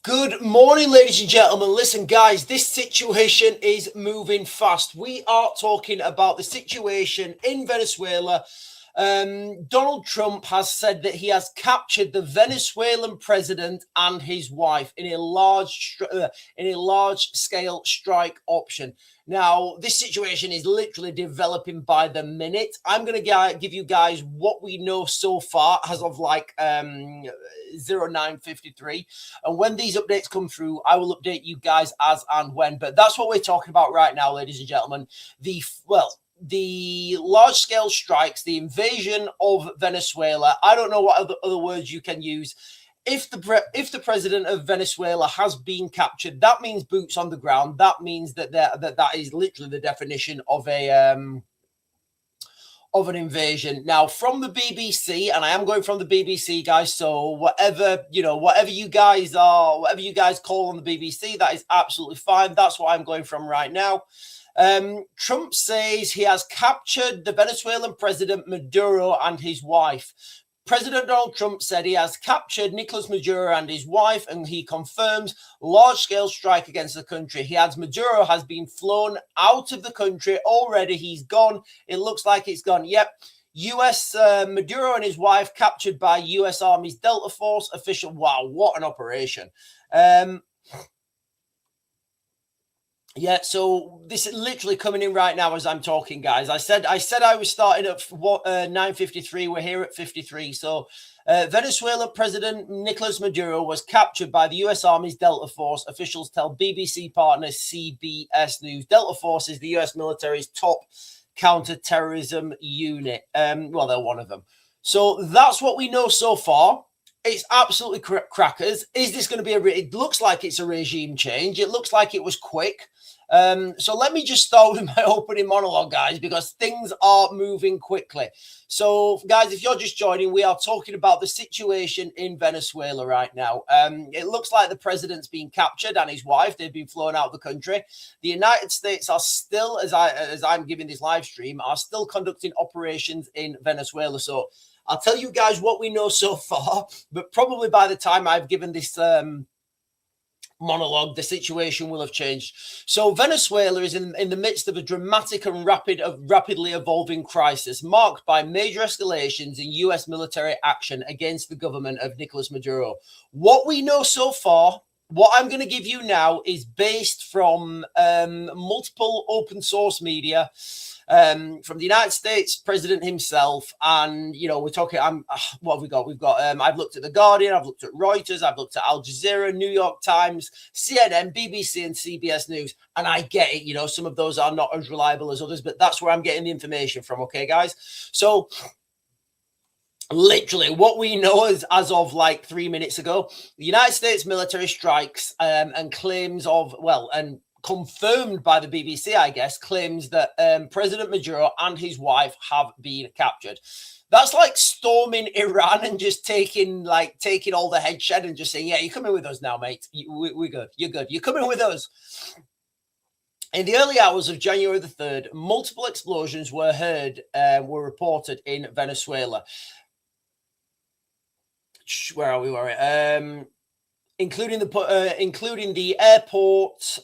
Good morning, ladies and gentlemen. Listen, guys, this situation is moving fast. We are talking about the situation in Venezuela. Donald Trump has said that he has captured the Venezuelan president and his wife in a large-scale strike option. Now, this situation is literally developing by the minute. I'm going to give you guys what we know so far as of 09:53. And when these updates come through, I will update you guys as and when. But that's what we're talking about right now, ladies and gentlemen. The large-scale strikes, the invasion of Venezuela. I don't know what other words you can use. If the president of Venezuela has been captured, that means boots on the ground. That means that is literally the definition of an invasion. Now, from the BBC, and I am going from the BBC, guys. So whatever you guys call on the BBC, that is absolutely fine. That's what I'm going from right now. Trump says he has captured the Venezuelan president Maduro and his wife. President Donald Trump said he has captured Nicolas Maduro and his wife, and he confirms large-scale strike against the country. He adds Maduro has been flown out of the country already. He's gone. It looks like it's gone. Yep. U.S. Maduro and his wife captured by U.S. Army's Delta Force official. Wow, what an operation. Yeah, so this is literally coming in right now as I'm talking, guys. I said I was starting at 9:53. We're here at 53. So Venezuela President Nicolas Maduro was captured by the U.S. Army's Delta Force, officials tell BBC partner CBS News. Delta Force is the U.S. military's top counter-terrorism unit. Well, they're one of them. So that's what we know so far. It's absolutely crackers. Is this going to be it looks like it's a regime change. It looks like it was quick. So let me just start with my opening monologue, guys, because things are moving quickly. So, guys, if you're just joining, we are talking about the situation in Venezuela right now. It looks like the president's been captured and his wife. They've been flown out of the country. The United States are still, as I'm giving this live stream, are still conducting operations in Venezuela. So I'll tell you guys what we know so far, but probably by the time I've given this monologue, the situation will have changed. So Venezuela is in the midst of a dramatic and rapidly evolving crisis marked by major escalations in U.S. military action against the government of Nicolas Maduro. What we know so far, what I'm going to give you now, is based from multiple open source media, from the United States president himself, and we're talking. What have we got? We've got. I've looked at the Guardian. I've looked at Reuters. I've looked at Al Jazeera, New York Times, CNN, BBC, and CBS News. And I get it. Some of those are not as reliable as others, but that's where I'm getting the information from. Okay, guys. So, literally, what we know is, as of 3 minutes ago, the United States military strikes and claims of and confirmed by the BBC, I guess, claims that President Maduro and his wife have been captured. That's like storming Iran and just taking all the headshed and just saying, yeah, you're coming with us now, mate. We're good. You're good. You're coming with us. In the early hours of January the 3rd, multiple explosions were reported in Venezuela. Where are we? Including the airports,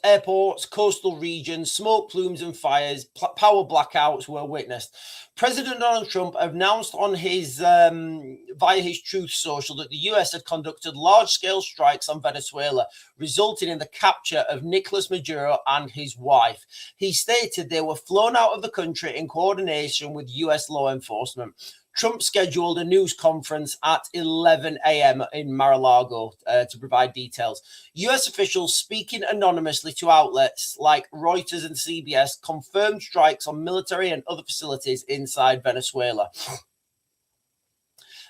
coastal regions, smoke plumes and fires, power blackouts were witnessed. President Donald Trump announced on his via his Truth Social that the U.S. had conducted large-scale strikes on Venezuela, resulting in the capture of Nicolas Maduro and his wife. He stated they were flown out of the country in coordination with U.S. law enforcement. Trump scheduled a news conference at 11 a.m. in Mar-a-Lago to provide details. U.S. officials speaking anonymously to outlets like Reuters and CBS confirmed strikes on military and other facilities inside Venezuela.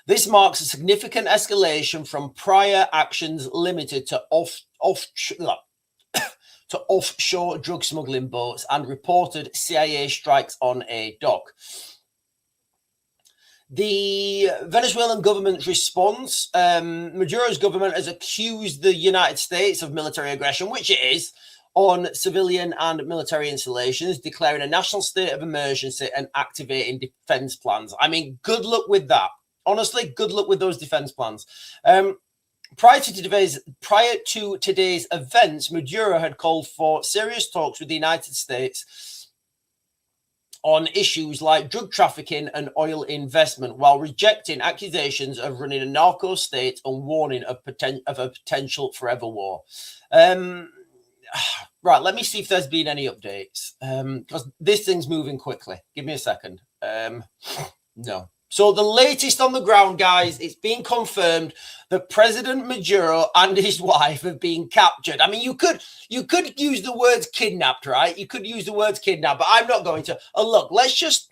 This marks a significant escalation from prior actions limited to offshore drug smuggling boats and reported CIA strikes on a dock. The Venezuelan government's response, Maduro's government has accused the United States of military aggression, which it is, on civilian and military installations, declaring a national state of emergency and activating defense plans. I mean, good luck with that. Honestly, good luck with those defense plans. Prior to today's events, Maduro had called for serious talks with the United States on issues like drug trafficking and oil investment, while rejecting accusations of running a narco state and warning of a potential forever war. Right, let me see if there's been any updates, because this thing's moving quickly. Give me a second. No. So the latest on the ground, guys, it's been confirmed that President Maduro and his wife have been captured. I mean, you could use the words kidnapped, right? You could use the words kidnapped, but I'm not going to. Oh, look, let's just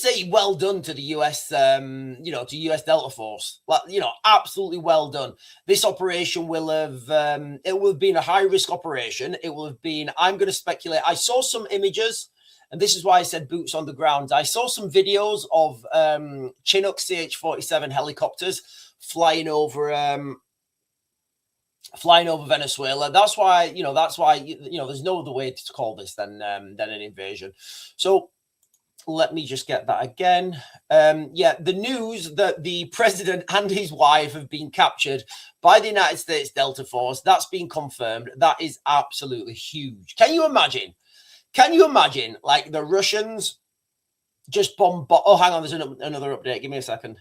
say well done to the US, to US Delta Force. Absolutely well done. This operation will have, it will have been a high risk operation. It will have been, I'm going to speculate. I saw some images, and this is why I said boots on the ground. I saw some videos of Chinook CH-47 helicopters flying over Venezuela. That's why, there's no other way to call this than an invasion. So let me just get that again. The news that the president and his wife have been captured by the United States Delta Force, that's been confirmed. That is absolutely huge. Can you imagine, like, the Russians just bombard? Oh, hang on, there's another update. Give me a second.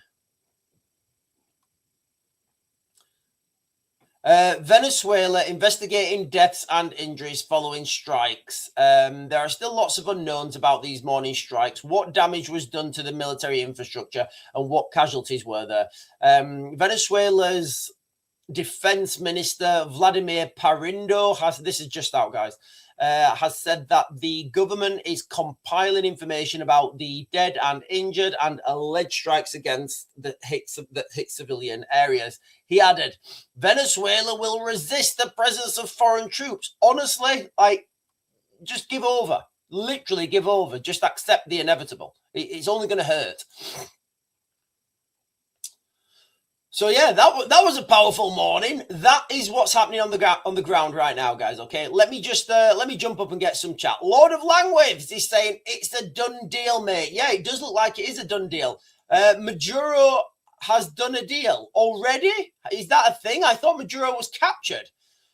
Venezuela investigating deaths and injuries following strikes. There are still lots of unknowns about these morning strikes. What damage was done to the military infrastructure and what casualties were there? Venezuela's defense minister, Vladimir Parindo, this is just out, guys, has said that the government is compiling information about the dead and injured and alleged strikes against that hit civilian areas. He added, Venezuela will resist the presence of foreign troops. Honestly, just give over. Literally give over. Just accept the inevitable. It's only going to hurt. So yeah, that was a powerful morning. That is what's happening on the ground right now, guys. Okay, let me jump up and get some chat. Lord of Langwaves is saying it's a done deal, mate. Yeah, it does look like it is a done deal. Maduro has done a deal already. Is that a thing? I thought Maduro was captured.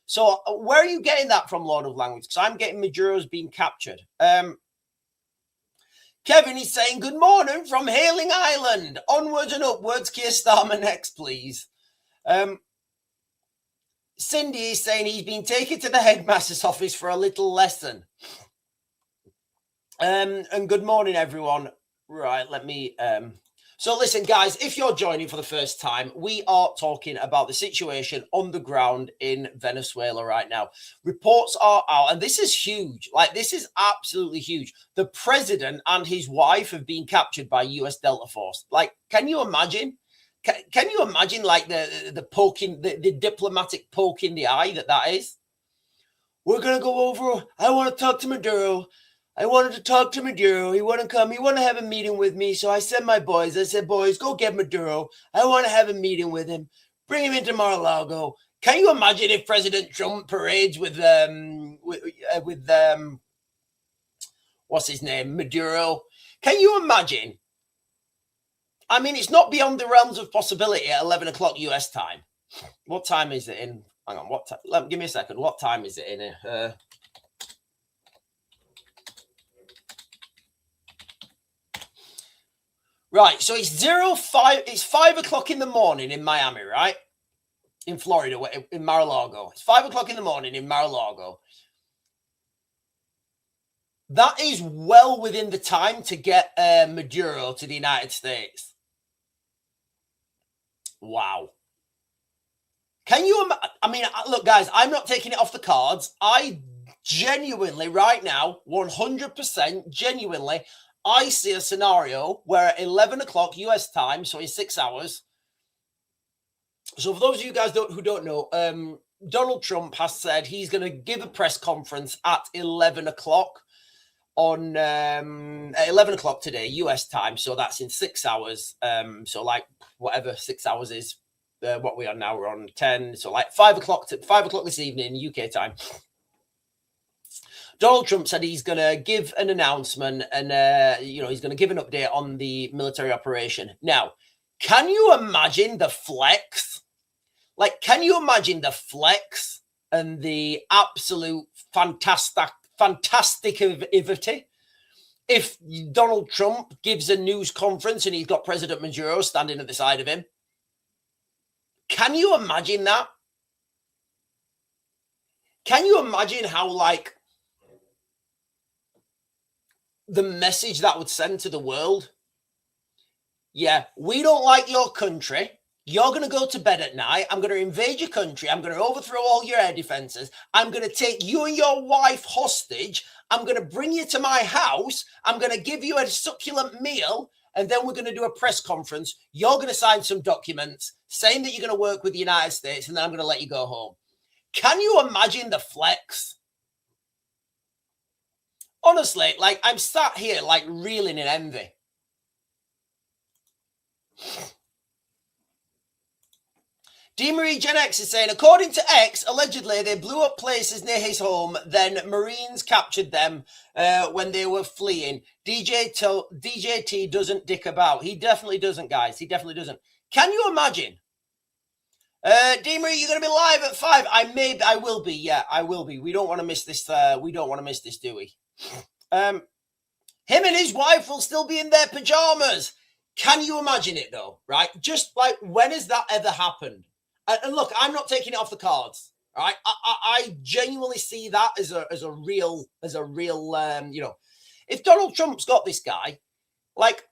So where are you getting that from, Lord of Langwaves? Because I'm getting Maduro's being captured. Kevin is saying, good morning from Hailing Island. Onwards and upwards. Keir Starmer next, please. Cindy is saying he's been taken to the headmaster's office for a little lesson. And good morning, everyone. Right, let me... So listen, guys, if you're joining for the first time, we are talking about the situation on the ground in Venezuela right now. Reports are out, and this is huge. Like, this is absolutely huge. The president and his wife have been captured by US Delta Force. Like, can you imagine? Can you imagine, like, the poking, the diplomatic poke in the eye that is? We're going to go over. I want to talk to Maduro. I wanted to talk to Maduro. He wouldn't come. He wouldn't have a meeting with me. So I said, boys, go get Maduro. I want to have a meeting with him. Bring him into Mar-a-Lago. Can you imagine if President Trump parades with what's his name, Maduro? Can you imagine? I mean, it's not beyond the realms of possibility at 11 o'clock US time. What time is it in? Hang on. What time? Give me a second. What time is it in here? Right, so it's 5 o'clock in the morning in Miami, right? In Florida, in Mar-a-Lago. It's 5 o'clock in the morning in Mar-a-Lago. That is well within the time to get Maduro to the United States. Wow. Can you... I mean, look, guys, I'm not taking it off the cards. I genuinely, right now, 100% genuinely... I see a scenario where at 11 o'clock US time, so in 6 hours. So for those of you guys who don't know, Donald Trump has said he's going to give a press conference at 11 o'clock on at 11 o'clock today, US time. So that's in 6 hours. So like whatever 6 hours is, what we are now, we're on 10. So like 5 o'clock this evening, UK time. Donald Trump said he's going to give an announcement and, he's going to give an update on the military operation. Now, Can you imagine the flex? Like, can you imagine the flex and the absolute fantasticity if Donald Trump gives a news conference and he's got President Maduro standing at the side of him? Can you imagine that? Can you imagine how, like, the message that would send to the world? Yeah, we don't like your country. You're going to go to bed at night. I'm going to invade your country. I'm going to overthrow all your air defenses. I'm going to take you and your wife hostage. I'm going to bring you to my house. I'm going to give you a succulent meal. And then we're going to do a press conference. You're going to sign some documents saying that you're going to work with the United States. And then I'm going to let you go home. Can you imagine the flex? Honestly, like, I'm sat here, like, reeling in envy. D-Marie Gen X is saying, according to X, allegedly they blew up places near his home, then Marines captured them when they were fleeing. DJT doesn't dick about. He definitely doesn't, guys. He definitely doesn't. Can you imagine? D-Marie, you're going to be live at 5. I will be. Yeah, I will be. We don't want to miss this. We don't want to miss this, do we? Him and his wife will still be in their pajamas. Can you imagine it, though? Right? Just like, when has that ever happened? And look, I'm not taking it off the cards. Right? I genuinely see that as a real, you know, if Donald Trump's got this guy, like,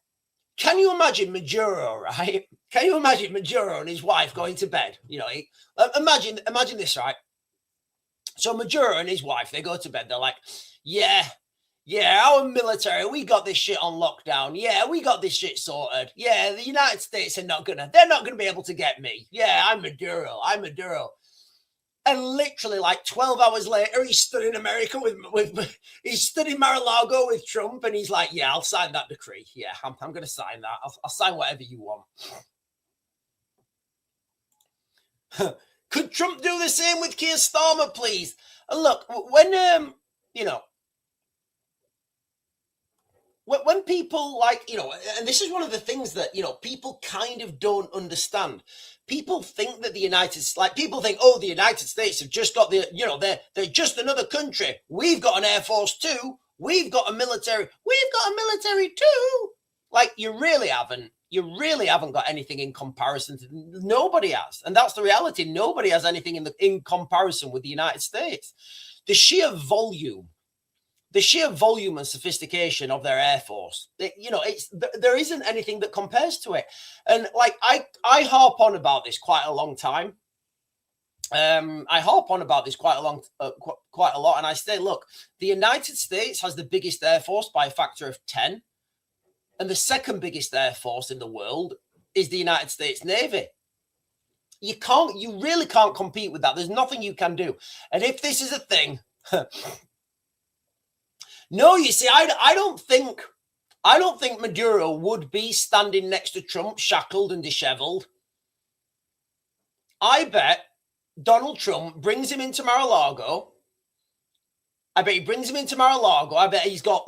can you imagine Maduro, right? Can you imagine Maduro and his wife going to bed? You know, imagine this, right? So Maduro and his wife, they go to bed. They're like, yeah, our military, we got this shit on lockdown. Yeah, we got this shit sorted. Yeah, the United States they're not gonna be able to get me. Yeah, I'm Maduro. And literally, like, 12 hours later, he's stood in America he's stood in Mar-a-Lago with Trump, and he's like, yeah, I'll sign that decree. Yeah, I'm going to sign that. I'll sign whatever you want. Could Trump do the same with Keir Starmer, please? And look, when, you know, when people, like, you know, and this is one of the things that, you know, people kind of don't understand. People think that the United States have just got the, you know, they're just another country. We've got an air force too. We've got a military. We've got a military too. Like, you really haven't got anything in comparison to, nobody has. And that's the reality. Nobody has anything in comparison with the United States. The sheer volume and sophistication of their air force, you know, there isn't anything that compares to it. And like, I harp on about this quite a long time. I harp on about this quite a lot. And I say, look, the United States has the biggest air force by a factor of 10. And the second biggest air force in the world is the United States Navy. You really can't compete with that. There's nothing you can do. And if this is a thing, no, you see, I don't think Maduro would be standing next to Trump, shackled and disheveled. I bet Donald Trump brings him into Mar-a-Lago. I bet he's got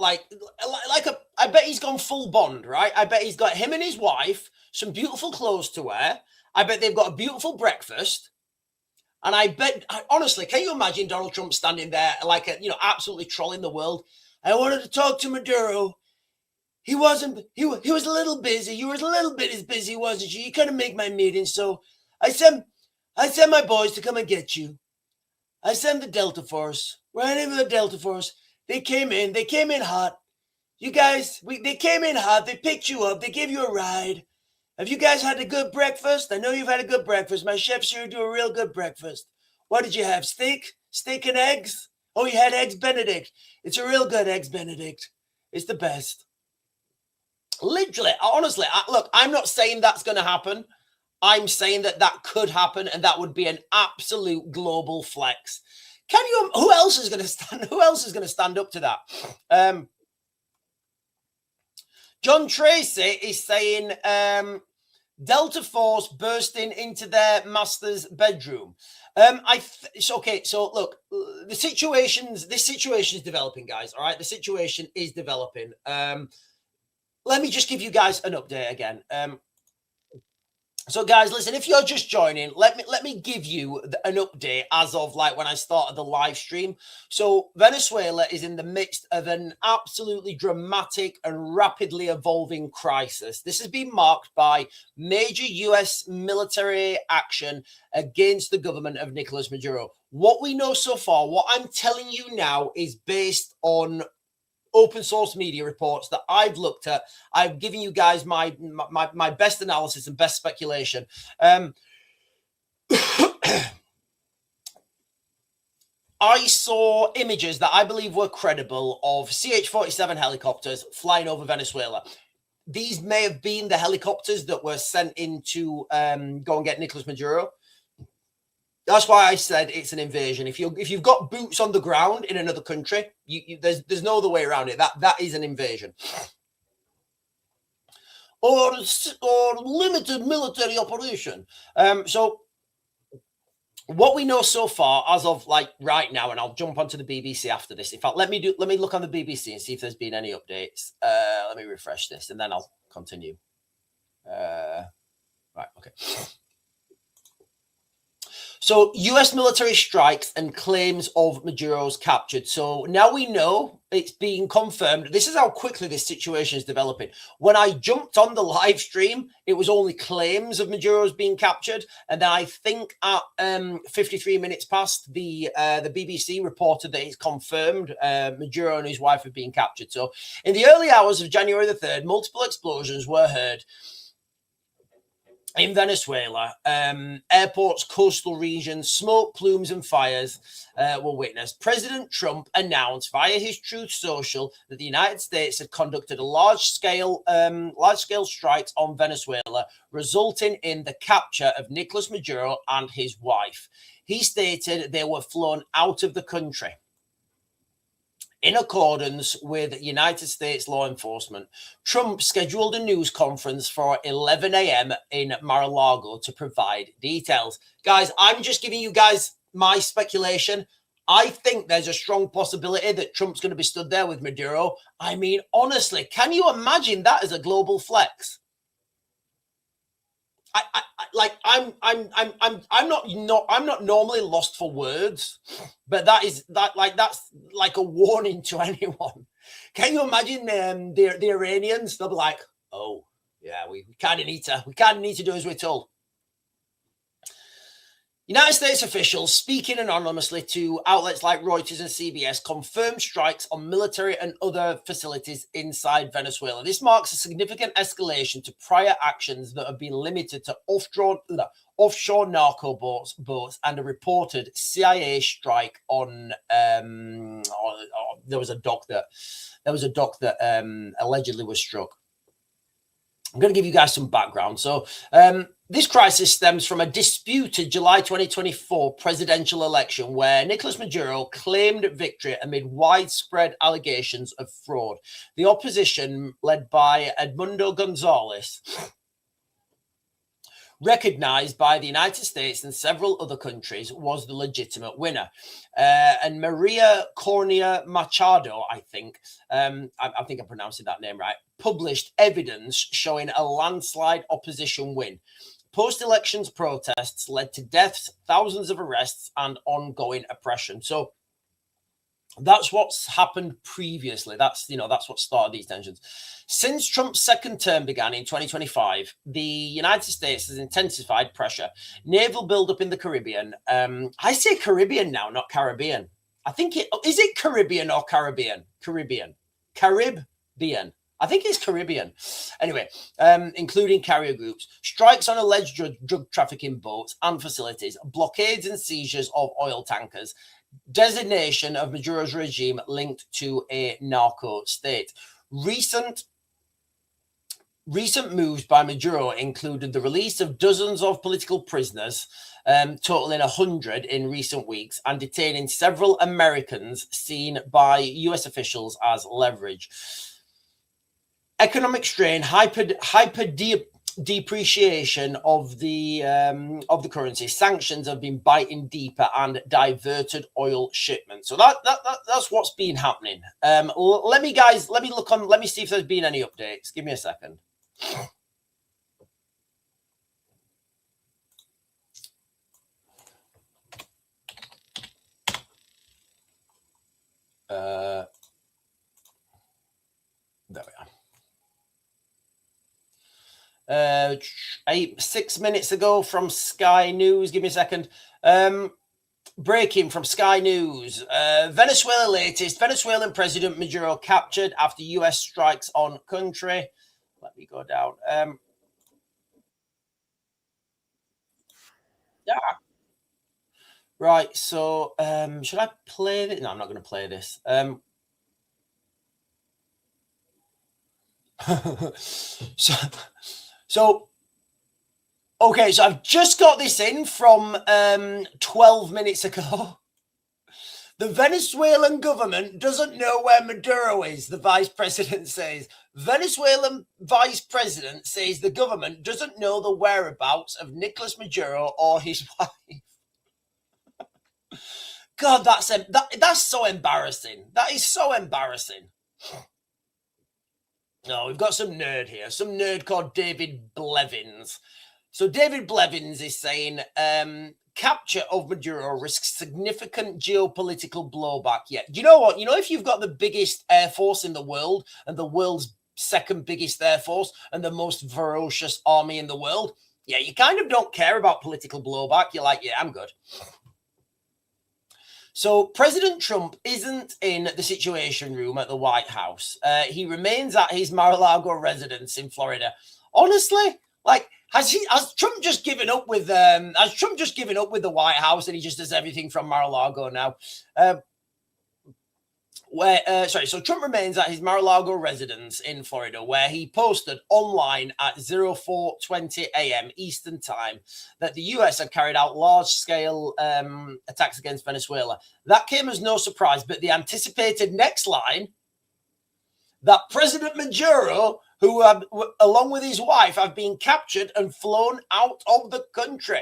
I bet he's gone full Bond, right? I bet he's got him and his wife, some beautiful clothes to wear. I bet they've got a beautiful breakfast. And I bet, honestly, can you imagine Donald Trump standing there like absolutely trolling the world? I wanted to talk to Maduro. He was a little busy. You were a little bit as busy, wasn't you? You couldn't make my meeting. So I sent my boys to come and get you. I sent the Delta Force. Right in the Delta Force. They came in hot. You guys, they came in hot. They picked you up. They gave you a ride. Have you guys had a good breakfast? I know you've had a good breakfast. My chefs sure do a real good breakfast. What did you have? Steak and eggs? Oh, you had Eggs Benedict. It's a real good Eggs Benedict. It's the best. Literally, honestly, look, I'm not saying that's going to happen. I'm saying that could happen, and that would be an absolute global flex. Who else is going to stand up to that? John Tracy is saying Delta Force bursting into their master's bedroom. Okay. So look, this situation is developing, guys. All right, the situation is developing. Let me just give you guys an update again. So guys, listen, if you're just joining, let me give you an update as of like when I started the live stream. So Venezuela is in the midst of an absolutely dramatic and rapidly evolving crisis. This has been marked by major US military action against the government of Nicolas Maduro. What we know so far, what I'm telling you now, is based on open source media reports that I've looked at. I've given you guys my best analysis and best speculation. I saw images that I believe were credible of CH-47 helicopters flying over Venezuela. These may have been the helicopters that were sent in to go and get Nicolas Maduro. That's why I said it's an invasion. If you've got boots on the ground in another country, there's no other way around it. That is an invasion. Or limited military operation. So what we know so far, as of like right now, and I'll jump onto the BBC after this. In fact, let me look on the BBC and see if there's been any updates. Let me refresh this, and then I'll continue. Right, okay. So US military strikes and claims of Maduro's captured. So now we know it's being confirmed. This is how quickly this situation is developing. When I jumped on the live stream, it was only claims of Maduro's being captured. And then I think at 53 minutes past, the BBC reported that it's confirmed Maduro and his wife have been captured. So in the early hours of January the 3rd, multiple explosions were heard in Venezuela. Airports, coastal regions, smoke plumes and fires were witnessed. President Trump announced via his Truth Social that the United States had conducted a large-scale strikes on Venezuela, resulting in the capture of Nicolas Maduro and his wife. He stated they were flown out of the country in accordance with United States law enforcement. Trump scheduled a news conference for 11 a.m. in Mar-a-Lago to provide details. Guys, I'm just giving you guys my speculation. I think there's a strong possibility that Trump's going to be stood there with Maduro. I mean, honestly, can you imagine that as a global flex? I'm not normally lost for words, but that's like a warning to anyone. Can you imagine the Iranians? They'll be like, oh yeah, we kind of need to do as we're told. United States officials speaking anonymously to outlets like Reuters and CBS confirmed strikes on military and other facilities inside Venezuela. This marks a significant escalation to prior actions that have been limited to offshore narco boats and a reported CIA strike on there was a dock that allegedly was struck. I'm going to give you guys some background. So this crisis stems from a disputed July 2024 presidential election where Nicolas Maduro claimed victory amid widespread allegations of fraud. The opposition, led by Edmundo Gonzalez, recognized by the United States and several other countries, was the legitimate winner. And Maria Corina Machado, I think I'm pronouncing that name right, published evidence showing a landslide opposition win. Post-elections protests led to deaths, thousands of arrests, and ongoing oppression. So that's what's happened previously. That's what started these tensions. Since Trump's second term began in 2025, the United States has intensified pressure. Naval buildup in the Caribbean. I say Caribbean now, not Caribbean. I think is it Caribbean or Caribbean? Caribbean. I think it's Caribbean. Anyway, including carrier groups, strikes on alleged drug trafficking boats and facilities, blockades and seizures of oil tankers, designation of Maduro's regime linked to a narco state. Recent moves by Maduro included the release of dozens of political prisoners, totaling 100 in recent weeks, and detaining several Americans seen by US officials as leverage. Economic strain, depreciation of the currency, sanctions have been biting deeper, and diverted oil shipments. So that's what's been happening. Let me see if there's been any updates. Give me a second. 6 minutes ago from Sky News. Give me a second. Breaking from Sky News. Venezuela latest. Venezuelan President Maduro captured after US strikes on country. Let me go down. Yeah. Right. So, should I play this? No, I'm not going to play this. So, okay. So I've just got this in from 12 minutes ago. The Venezuelan government doesn't know where Maduro is, the vice president says. Venezuelan vice president says the government doesn't know the whereabouts of Nicolas Maduro or his wife. God, that's so embarrassing. That is so embarrassing. No, we've got some nerd here. Some nerd called David Blevins. So David Blevins is saying capture of Maduro risks significant geopolitical blowback. Yeah. Do you know what? You know, if you've got the biggest air force in the world and the world's second biggest air force and the most ferocious army in the world, yeah, you kind of don't care about political blowback. You're like, yeah, I'm good. So President Trump isn't in the Situation Room at the White House. He remains at his Mar-a-Lago residence in Florida. Honestly, like, has Trump just given up with the White House and he just does everything from Mar-a-Lago now? So Trump remains at his Mar-a-Lago residence in Florida, where he posted online at 04:20 a.m. Eastern Time that the US had carried out large-scale attacks against Venezuela. That came as no surprise, but the anticipated next line, that President Maduro, who along with his wife have been captured and flown out of the country.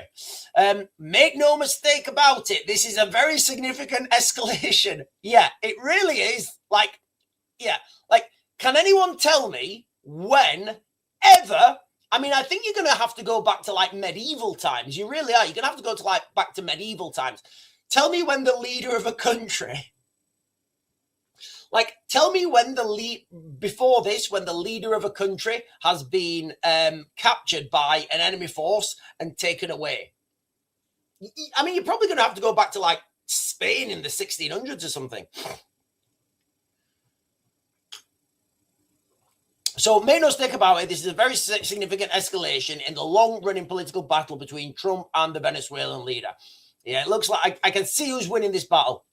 Make no mistake about it, this is a very significant escalation. Yeah, it really is. Like, can anyone tell me when ever? I mean, I think you're going to have to go back to like medieval times. You really are. You're going to have to go to back to medieval times. Tell me when the leader of a country... Like, tell me when when the leader of a country has been captured by an enemy force and taken away. I mean, you're probably going to have to go back to like Spain in the 1600s or something. So make no mistake about it, this is a very significant escalation in the long-running political battle between Trump and the Venezuelan leader. Yeah, it looks like I can see who's winning this battle.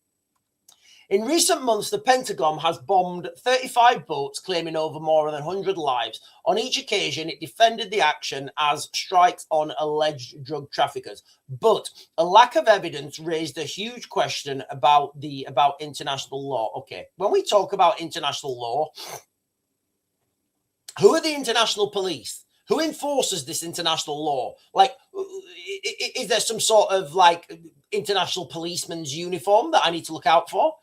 In recent months, the Pentagon has bombed 35 boats, claiming over more than 100 lives. On each occasion, it defended the action as strikes on alleged drug traffickers. But a lack of evidence raised a huge question about international law. Okay, when we talk about international law, who are the international police? Who enforces this international law? Like, is there some sort of like international policeman's uniform that I need to look out for?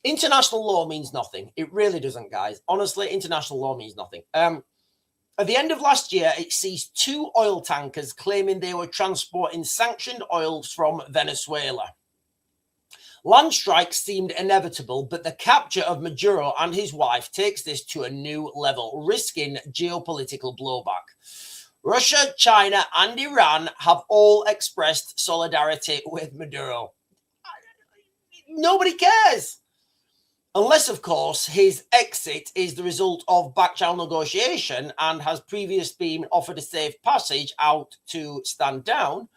International law means nothing. It really doesn't, guys. Honestly, international law means nothing. At the end of last year, it seized 2 oil tankers claiming they were transporting sanctioned oil from Venezuela. Land strikes seemed inevitable, but the capture of Maduro and his wife takes this to a new level, risking geopolitical blowback. Russia, China, and Iran have all expressed solidarity with Maduro. Nobody cares. Unless, of course, his exit is the result of back-channel negotiation and has previously been offered a safe passage out to stand down.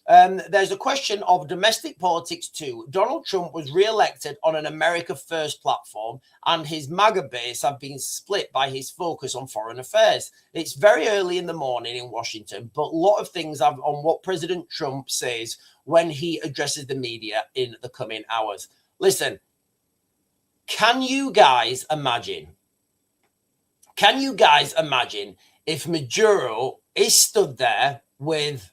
There's a question of domestic politics too. Donald Trump was re-elected on an America First platform, and his MAGA base have been split by his focus on foreign affairs. It's very early in the morning in Washington, but a lot of things have on what President Trump says when he addresses the media in the coming hours. Listen, can you guys imagine if Maduro is stood there with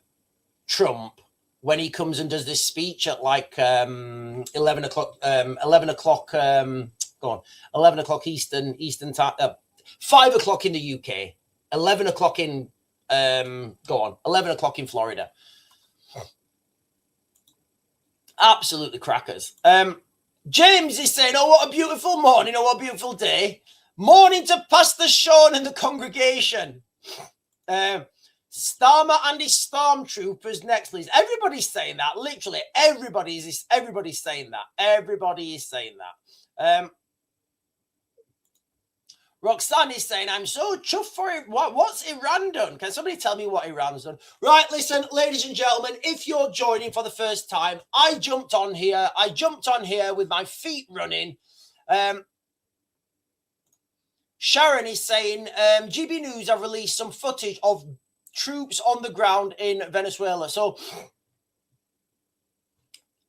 Trump when he comes and does this speech at like 11 o'clock Eastern time, 5 o'clock in the UK, 11 o'clock in 11 o'clock in Florida. Absolutely crackers. James is saying, oh, what a beautiful morning, oh, what a beautiful day. Morning to Pastor Sean and the congregation. Starmer and his stormtroopers next, please. Everybody's saying that. Literally, everybody's saying that. Everybody is saying that. Roxanne is saying, I'm so chuffed for it. What's Iran done? Can somebody tell me what Iran's done? Right, listen, ladies and gentlemen, if you're joining for the first time, I jumped on here with my feet running. Sharon is saying, GB News have released some footage of troops on the ground in Venezuela. So,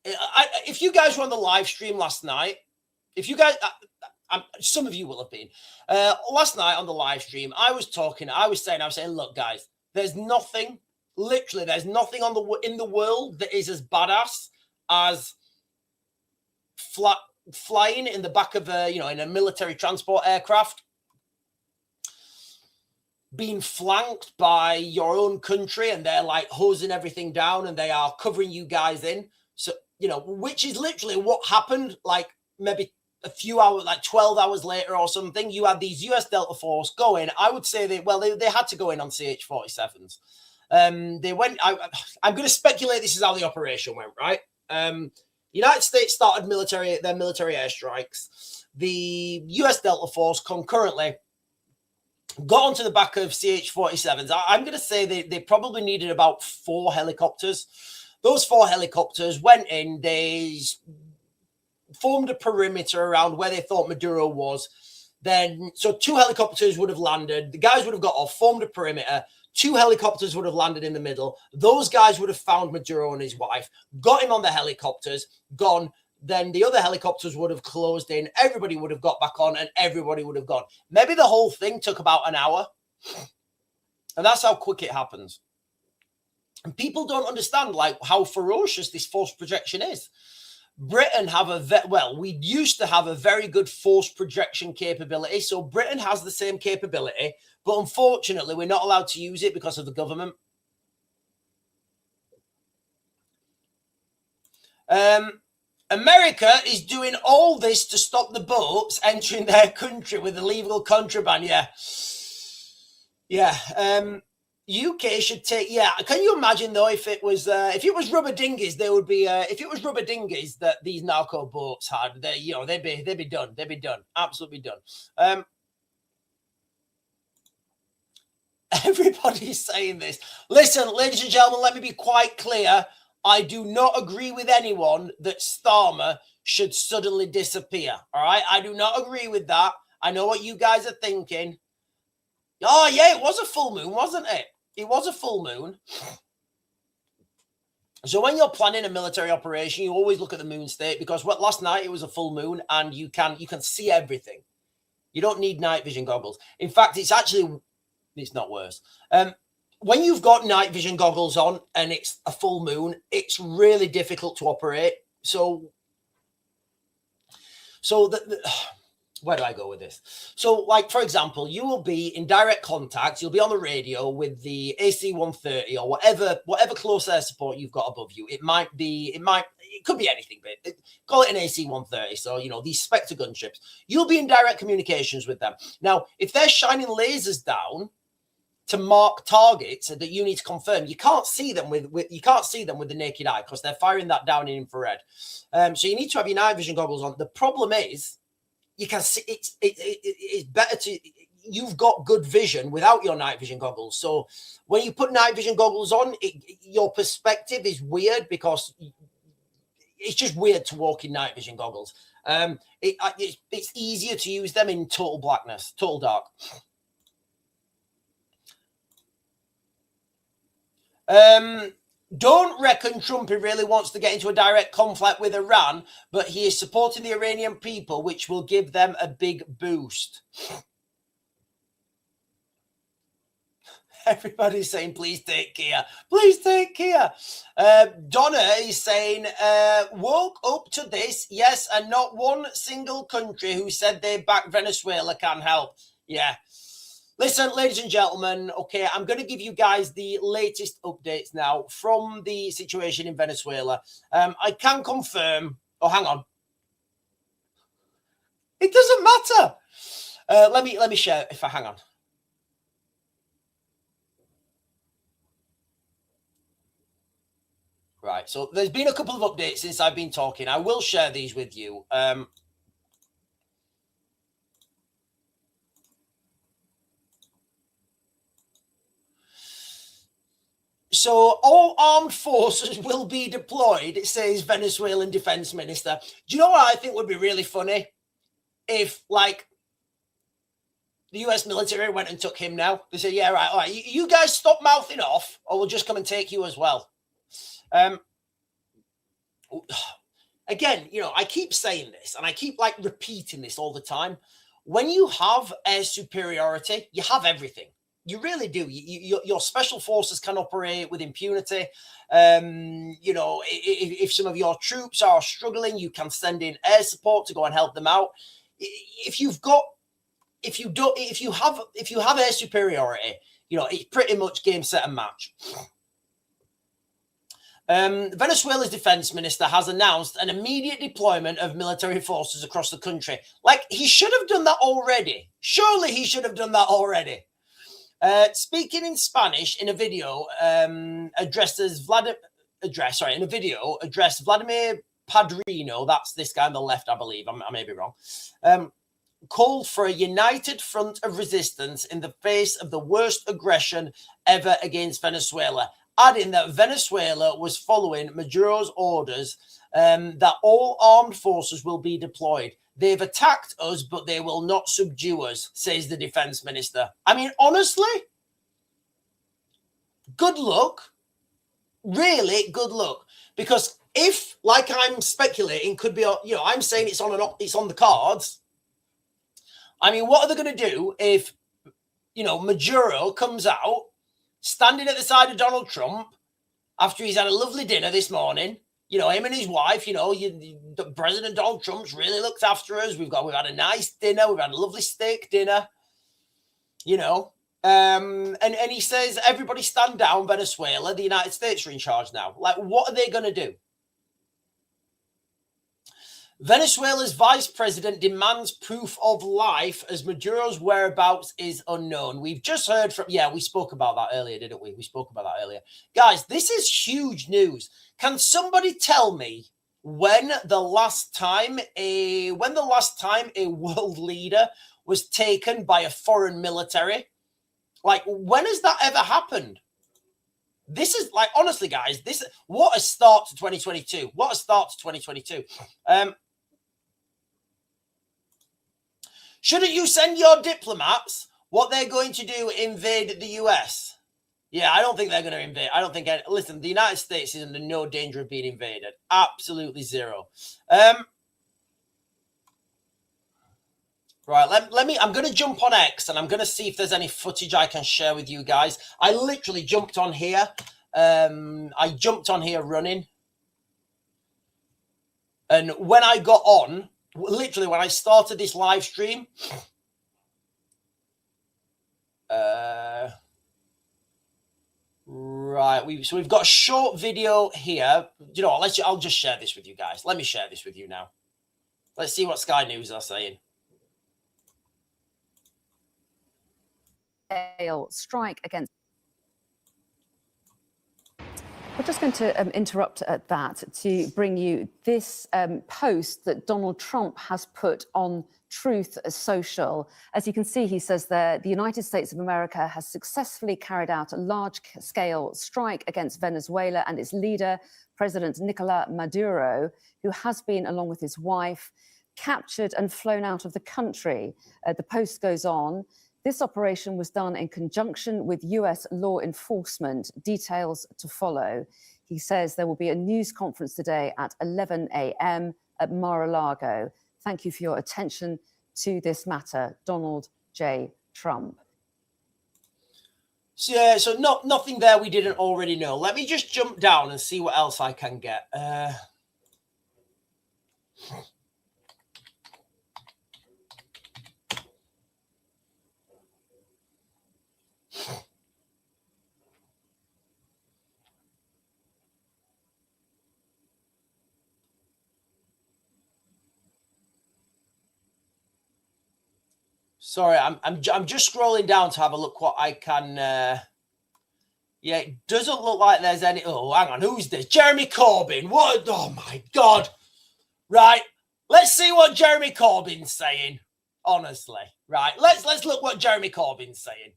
if you guys were on the live stream last night, if you guys... some of you will have been. Last night on the live stream, I was saying, look, guys, there's nothing, literally, there's nothing in the world that is as badass as flying in the back of in a military transport aircraft, being flanked by your own country, and they're like hosing everything down, and they are covering you guys in. So, which is literally what happened, like maybe a few hours, like 12 hours later or something. You had these US Delta Force go in. I would say they had to go in on CH-47s. They went, I'm going to speculate this is how the operation went, right? United States started their military airstrikes. The US Delta Force concurrently got onto the back of CH-47s. I'm going to say they probably needed about 4 helicopters. Those 4 helicopters went in, they formed a perimeter around where they thought Maduro was. Then, so 2 helicopters would have landed. The guys would have got off, formed a perimeter. 2 helicopters would have landed in the middle. Those guys would have found Maduro and his wife, got him on the helicopters, gone. Then the other helicopters would have closed in. Everybody would have got back on, and everybody would have gone. Maybe the whole thing took about an hour. And that's how quick it happens. And people don't understand like how ferocious this force projection is. Britain we used to have a very good force projection capability. So Britain has the same capability, but unfortunately, we're not allowed to use it because of the government. America is doing all this to stop the boats entering their country with illegal contraband. UK should take. Can you imagine though if it was rubber dinghies, there would be. If it was rubber dinghies that these narco boats had, they'd be done. They'd be done. Absolutely done. Everybody's saying this. Listen, ladies and gentlemen, let me be quite clear. I do not agree with anyone that Starmer should suddenly disappear. All right, I do not agree with that. I know what you guys are thinking. Oh yeah, it was a full moon, wasn't it? It was a full moon. So when you're planning a military operation, you always look at the moon state, because last night it was a full moon and you can see everything. You don't need night vision goggles. In fact, it's not worse. When you've got night vision goggles on and it's a full moon, it's really difficult to operate. So where do I go with this? So, like, for example, you will be in direct contact. You'll be on the radio with the AC-130 or whatever close air support you've got above you. It could be anything, but call it an AC-130. So, these Spectre gunships, you'll be in direct communications with them. Now, if they're shining lasers down to mark targets that you need to confirm, you can't see them with the naked eye because they're firing that down in infrared. So you need to have your night vision goggles on. The problem is, you can see it's better to. You've got good vision without your night vision goggles. So when you put night vision goggles on, your perspective is weird because it's just weird to walk in night vision goggles. It's easier to use them in total blackness, total dark. Don't reckon Trumpy really wants to get into a direct conflict with Iran, but he is supporting the Iranian people, which will give them a big boost. Everybody's saying, please take care. Please take care. Donna is saying, woke up to this, yes, and not one single country who said they back Venezuela can help. Yeah. Listen, ladies and gentlemen, okay, I'm going to give you guys the latest updates now from the situation in Venezuela. I can confirm... Oh, hang on. It doesn't matter. Let me share if I hang on. Right. So there's been a couple of updates since I've been talking. I will share these with you. So all armed forces will be deployed, it says Venezuelan defense minister. Do you know what I think would be really funny? If, like, the US military went and took him now. They said, yeah, right, all right, you guys stop mouthing off or we'll just come and take you as well. Again, you know, I keep saying this and I keep, like, repeating this all the time. When you have air superiority, you have everything. You really do. Your special forces can operate with impunity. You know, if some of your troops are struggling, you can send in air support to go and help them out. If you have air superiority, you know, it's pretty much game, set, and match. Venezuela's defense minister has announced an immediate deployment of military forces across the country. Like, he should have done that already. Surely he should have done that already. Speaking in Spanish in a video addressed Vladimir Padrino, that's this guy on the left, I believe, I may be wrong, called for a united front of resistance in the face of the worst aggression ever against Venezuela, adding that Venezuela was following Maduro's orders that all armed forces will be deployed. They've attacked us, but they will not subdue us, says the defense minister. I mean, honestly, good luck. Really, good luck. Because if, like I'm speculating, could be, you know, I'm saying it's on the cards. I mean, what are they going to do if, you know, Maduro comes out standing at the side of Donald Trump after he's had a lovely dinner this morning? You know, him and his wife, you know, President Donald Trump's really looked after us. We've had a nice dinner. We've had a lovely steak dinner, you know. And he says, everybody stand down, Venezuela. The United States are in charge now. Like, what are they going to do? Venezuela's vice president demands proof of life as Maduro's whereabouts is unknown. We've just heard from, we spoke about that earlier, didn't we? We spoke about that earlier. Guys, this is huge news. Can somebody tell me when the last time a world leader was taken by a foreign military? Like, when has that ever happened? This is, like, honestly, guys, what a start to 2022. What a start to 2022. Shouldn't you send your diplomats? What they're going to do, invade the US? Yeah, I don't think they're going to invade. I don't think. Listen, the United States is under no danger of being invaded. Absolutely zero. Right, let me. I'm going to jump on X and I'm going to see if there's any footage I can share with you guys. I literally jumped on here. I jumped on here running, and when I got on. Literally, when I started this live stream, right, we've got a short video here. You know what? I'll just share this with you guys. Let me share this with you now. Let's see what Sky News are saying. Strike against. We're just going to interrupt at that to bring you this post that Donald Trump has put on Truth Social. As you can see, he says there, the United States of America has successfully carried out a large-scale strike against Venezuela and its leader, President Nicolas Maduro, who has been, along with his wife, captured and flown out of the country. The post goes on. This operation was done in conjunction with US law enforcement. Details to follow. He says there will be a news conference today at 11 a.m. at Mar-a-Lago. Thank you for your attention to this matter. Donald J. Trump. So nothing there we didn't already know. Let me just jump down and see what else I can get. Sorry, I'm just scrolling down to have a look what I can Yeah, it doesn't look like there's any. Oh, hang on. Who's this? Jeremy Corbyn. What? Oh, my God. Right. Let's see what Jeremy Corbyn's saying. Honestly. Right. Let's look what Jeremy Corbyn's saying.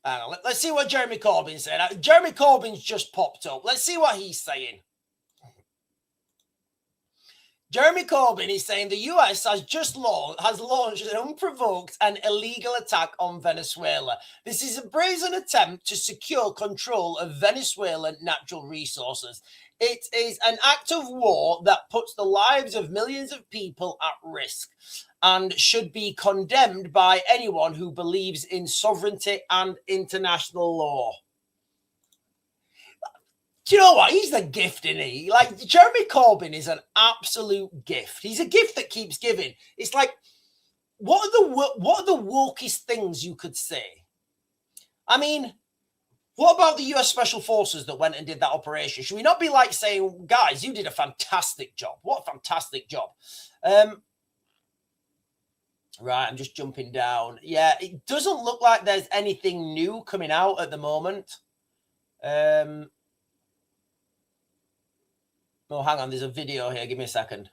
Hang on. Let's see what Jeremy Corbyn's saying. Jeremy Corbyn's just popped up. Let's see what he's saying. Jeremy Corbyn is saying the US has launched an unprovoked and illegal attack on Venezuela. This is a brazen attempt to secure control of Venezuelan natural resources. It is an act of war that puts the lives of millions of people at risk and should be condemned by anyone who believes in sovereignty and international law. Do you know what? He's the gift, isn't he? Like, Jeremy Corbyn is an absolute gift. He's a gift that keeps giving. It's like, what are the wokest things you could say? I mean, what about the US Special Forces that went and did that operation? Should we not be like saying, guys, you did a fantastic job. What a fantastic job. Right, I'm just jumping down. Yeah, it doesn't look like there's anything new coming out at the moment. Oh, hang on. There's a video here. Give me a second.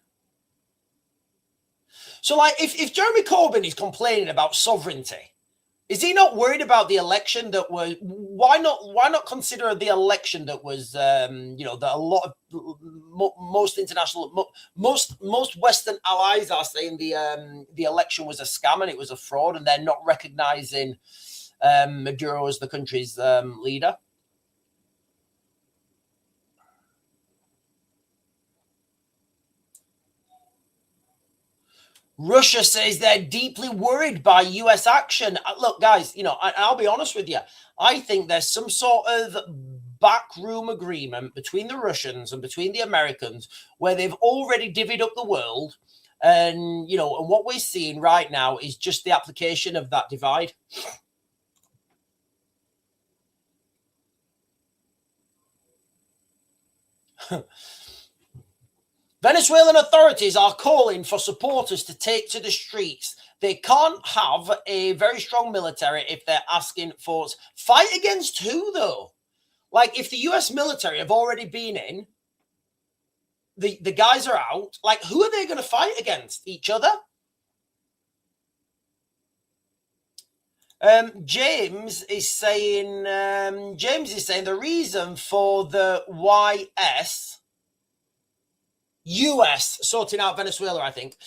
So, like, if Jeremy Corbyn is complaining about sovereignty, is he not worried about the election that was? Why not consider the election that was? That a lot of most Western allies are saying the election was a scam and it was a fraud, and they're not recognizing Maduro as the country's leader. Russia says they're deeply worried by US action. Look, guys, I'll be honest with you. I think there's some sort of backroom agreement between the Russians and between the Americans where they've already divvied up the world. And, and what we're seeing right now is just the application of that divide. Venezuelan authorities are calling for supporters to take to the streets. They can't have a very strong military if they're asking for fight against who, though? Like, if the US military have already been in, the guys are out, like, who are they going to fight against? Each other? James is saying the reason for the US sorting out Venezuela, I think,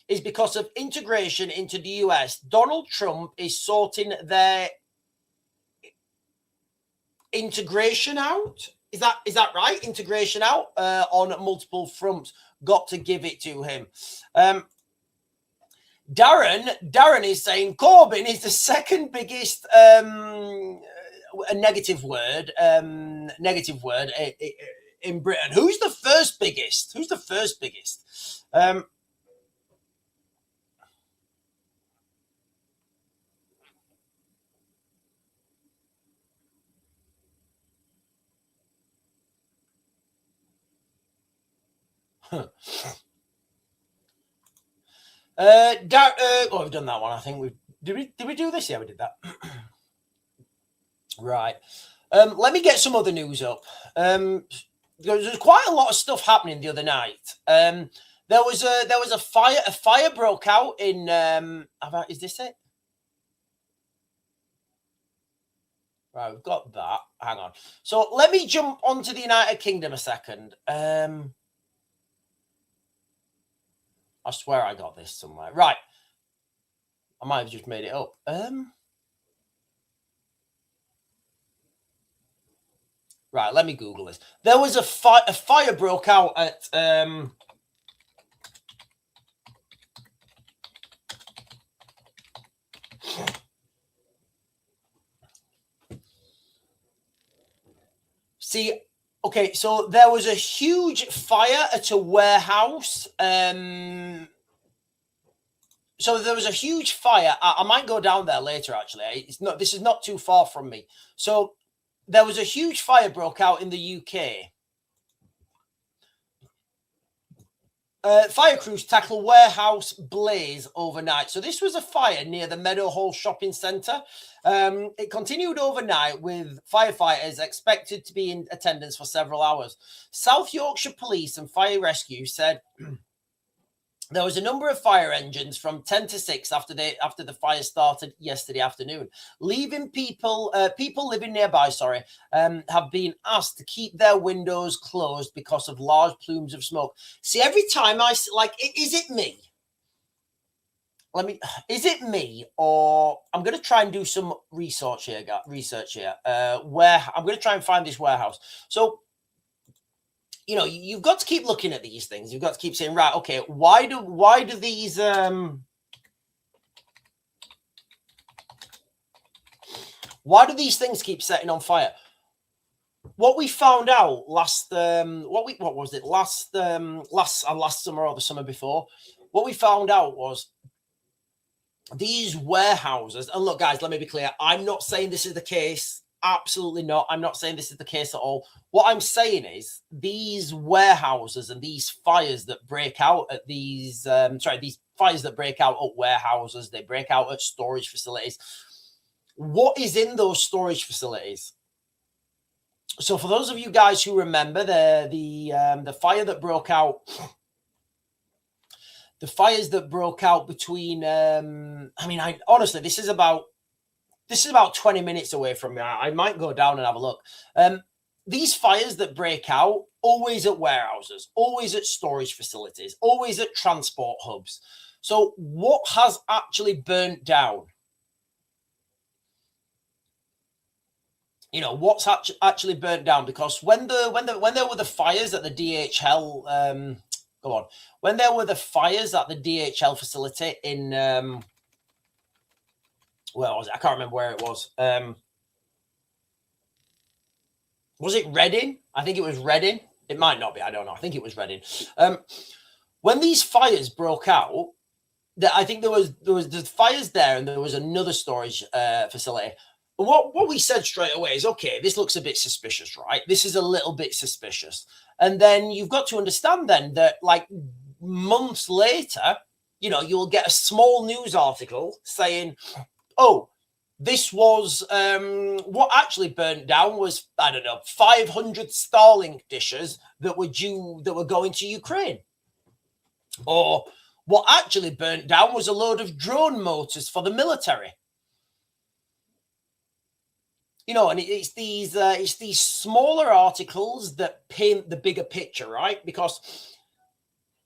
is because of integration into the US. Donald Trump is sorting their integration out. Is that right? Integration out on multiple fronts. Got to give it to him. Darren is saying Corbyn is the second biggest negative word in Britain. Who's the first biggest? We've done that one. I think did we do this? Yeah, we did that. Right. Let me get some other news up. There's quite a lot of stuff happening the other night. There was a fire. A fire broke out in. Is this it? Right, we've got that. Hang on. So let me jump onto the United Kingdom a second. I swear I got this somewhere. Right. I might have just made it up. Right, let me Google this. There was a fire broke out at okay, so there was a huge fire at a warehouse. So there was a huge fire. I might go down there later, actually. This is not too far from me. So there was a huge fire broke out in the UK. Fire crews tackle warehouse blaze overnight. So this was a fire near the Meadowhall shopping centre. It continued overnight with firefighters expected to be in attendance for several hours. South Yorkshire Police and Fire Rescue said there was a number of fire engines from 10 to 6 after the fire started yesterday afternoon. People living nearby, have been asked to keep their windows closed because of large plumes of smoke. See, every time is it me? Is it me, or I'm going to try and do some research here. Where I'm going to try and find this warehouse. So, you know, you've got to keep looking at these things. You've got to keep saying, right, okay, why do these things keep setting on fire? What we found out last summer or the summer before, what we found out was these warehouses, and look, guys, let me be clear, I'm not saying this is the case. Absolutely not. I'm not saying this is the case at all. What I'm saying is these warehouses and these fires that break out at these fires that break out at warehouses, they break out at storage facilities. What is in those storage facilities? So for those of you guys who remember the fire that broke out, the fires that broke out between, honestly, this is about 20 minutes away from me. I might go down and have a look. These fires that break out, always at warehouses, always at storage facilities, always at transport hubs. So what has actually burnt down? You know, what's actually burnt down? Because when there were the fires at the DHL, when there were the fires at the DHL facility in, where was it? I can't remember where it was. Was it Reading? I think it was Reading. It might not be. I don't know. I think it was Reading. When these fires broke out, I think there was the fires there, and there was another storage facility. And what we said straight away is, okay, this looks a bit suspicious, right? This is a little bit suspicious. And then you've got to understand then that, like, months later, you know, you'll get a small news article saying, oh, this was what actually burnt down was, I don't know, 500 Starlink dishes that were going to Ukraine. Or what actually burnt down was a load of drone motors for the military. You know, and it's these smaller articles that paint the bigger picture, right? Because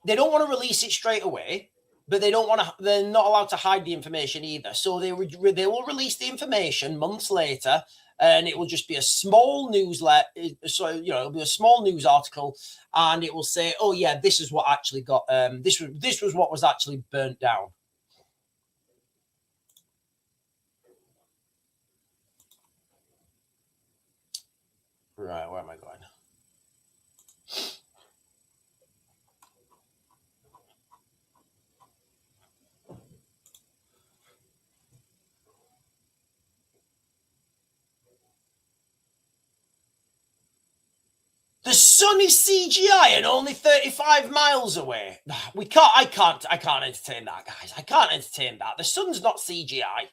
they don't want to release it straight away. But they're not allowed to hide the information either. So they will release the information months later, and it will just be a small newsletter. So, you know, it'll be a small news article, and it will say, oh yeah, this is what actually got, this was what was actually burnt down. Right, where am I going? The sun is CGI and only 35 miles away. I can't entertain that, guys. I can't entertain that. The sun's not CGI.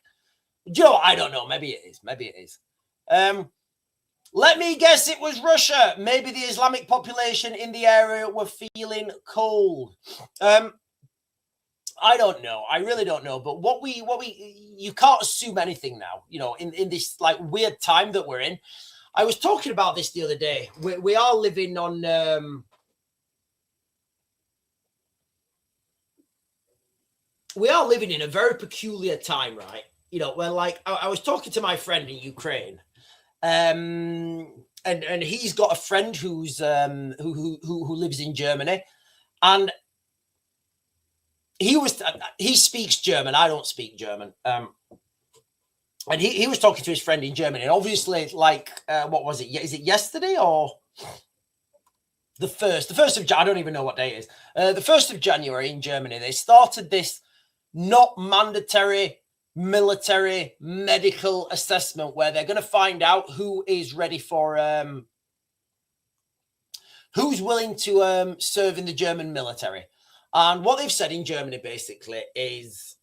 Do you know what? I don't know. Maybe it is. Maybe it is. Let me guess it was Russia. Maybe the Islamic population in the area were feeling cold. I don't know. I really don't know. But you can't assume anything now, you know, in this like weird time that we're in. I was talking about this the other day. We are living on we are living in a very peculiar time, right? You know, where like I was talking to my friend in Ukraine, and he's got a friend who's who lives in Germany, and he speaks German. I don't speak German. And he was talking to his friend in Germany, and obviously, like, what was it? Is it yesterday or the 1st? The 1st of January, I don't even know what day it is. The 1st of January in Germany, they started this not mandatory military medical assessment where they're going to find out who is ready for, who's willing to serve in the German military. And what they've said in Germany basically is,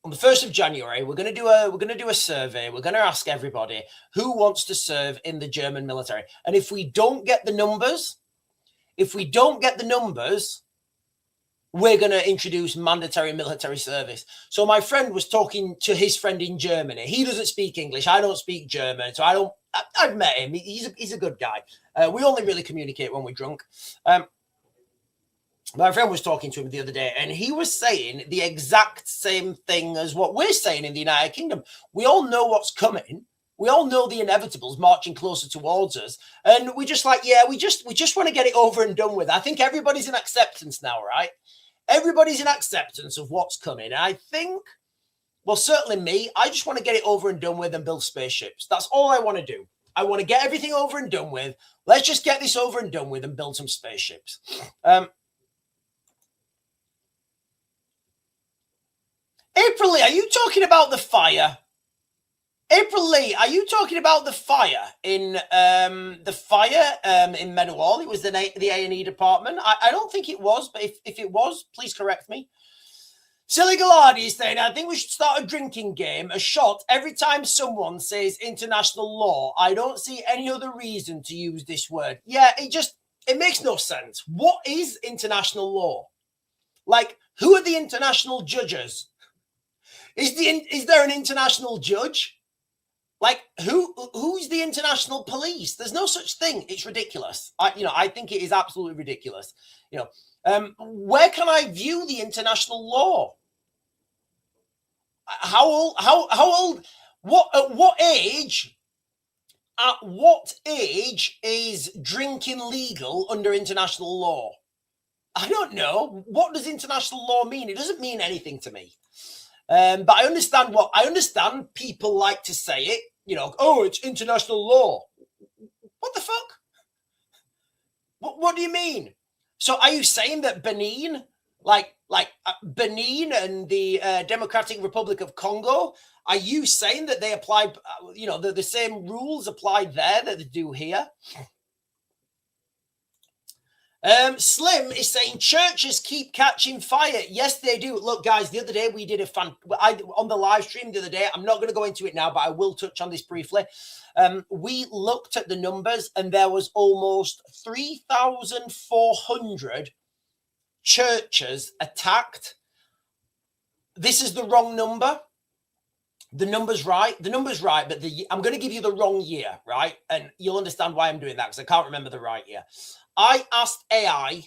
on the 1st of January, we're going to do a survey. We're going to ask everybody who wants to serve in the German military. And if we don't get the numbers, we're going to introduce mandatory military service. So my friend was talking to his friend in Germany. He doesn't speak English. I don't speak German. So I've met him. He's a good guy. We only really communicate when we're drunk. My friend was talking to him the other day, and he was saying the exact same thing as what we're saying in the United Kingdom. We all know what's coming. We all know the inevitables marching closer towards us. And we're just like, yeah, we just want to get it over and done with. I think everybody's in acceptance now, right? Everybody's in acceptance of what's coming. And I think, well, certainly me, I just want to get it over and done with and build spaceships. That's all I want to do. I want to get everything over and done with. Let's just get this over and done with and build some spaceships. April Lee, are you talking about the fire? April Lee, are you talking about the fire in Meadowhall? It was the A&E department. I don't think it was, but if it was, please correct me. Silly Gallardi is saying, I think we should start a drinking game, a shot every time someone says international law. I don't see any other reason to use this word. Yeah, it makes no sense. What is international law? Like, who are the international judges? Is there an international judge? Like, who's the international police? There's no such thing. It's ridiculous. I think it is absolutely ridiculous. Where can I view the international law? How old? At what age is drinking legal under international law? I don't know. What does international law mean? It doesn't mean anything to me. But I understand people like to say it, oh, it's international law. What the fuck? What do you mean? So are you saying that Benin, like Benin and the Democratic Republic of Congo, are you saying that they apply, the same rules apply there that they do here? Slim is saying churches keep catching fire. Yes, they do. Look, guys, the other day we did on the live stream the other day. I'm not going to go into it now, but I will touch on this briefly. We looked at the numbers, and there was almost 3,400 churches attacked. This is the wrong number. The number's right, but I'm going to give you the wrong year, right? And you'll understand why I'm doing that, because I can't remember the right year. I asked AI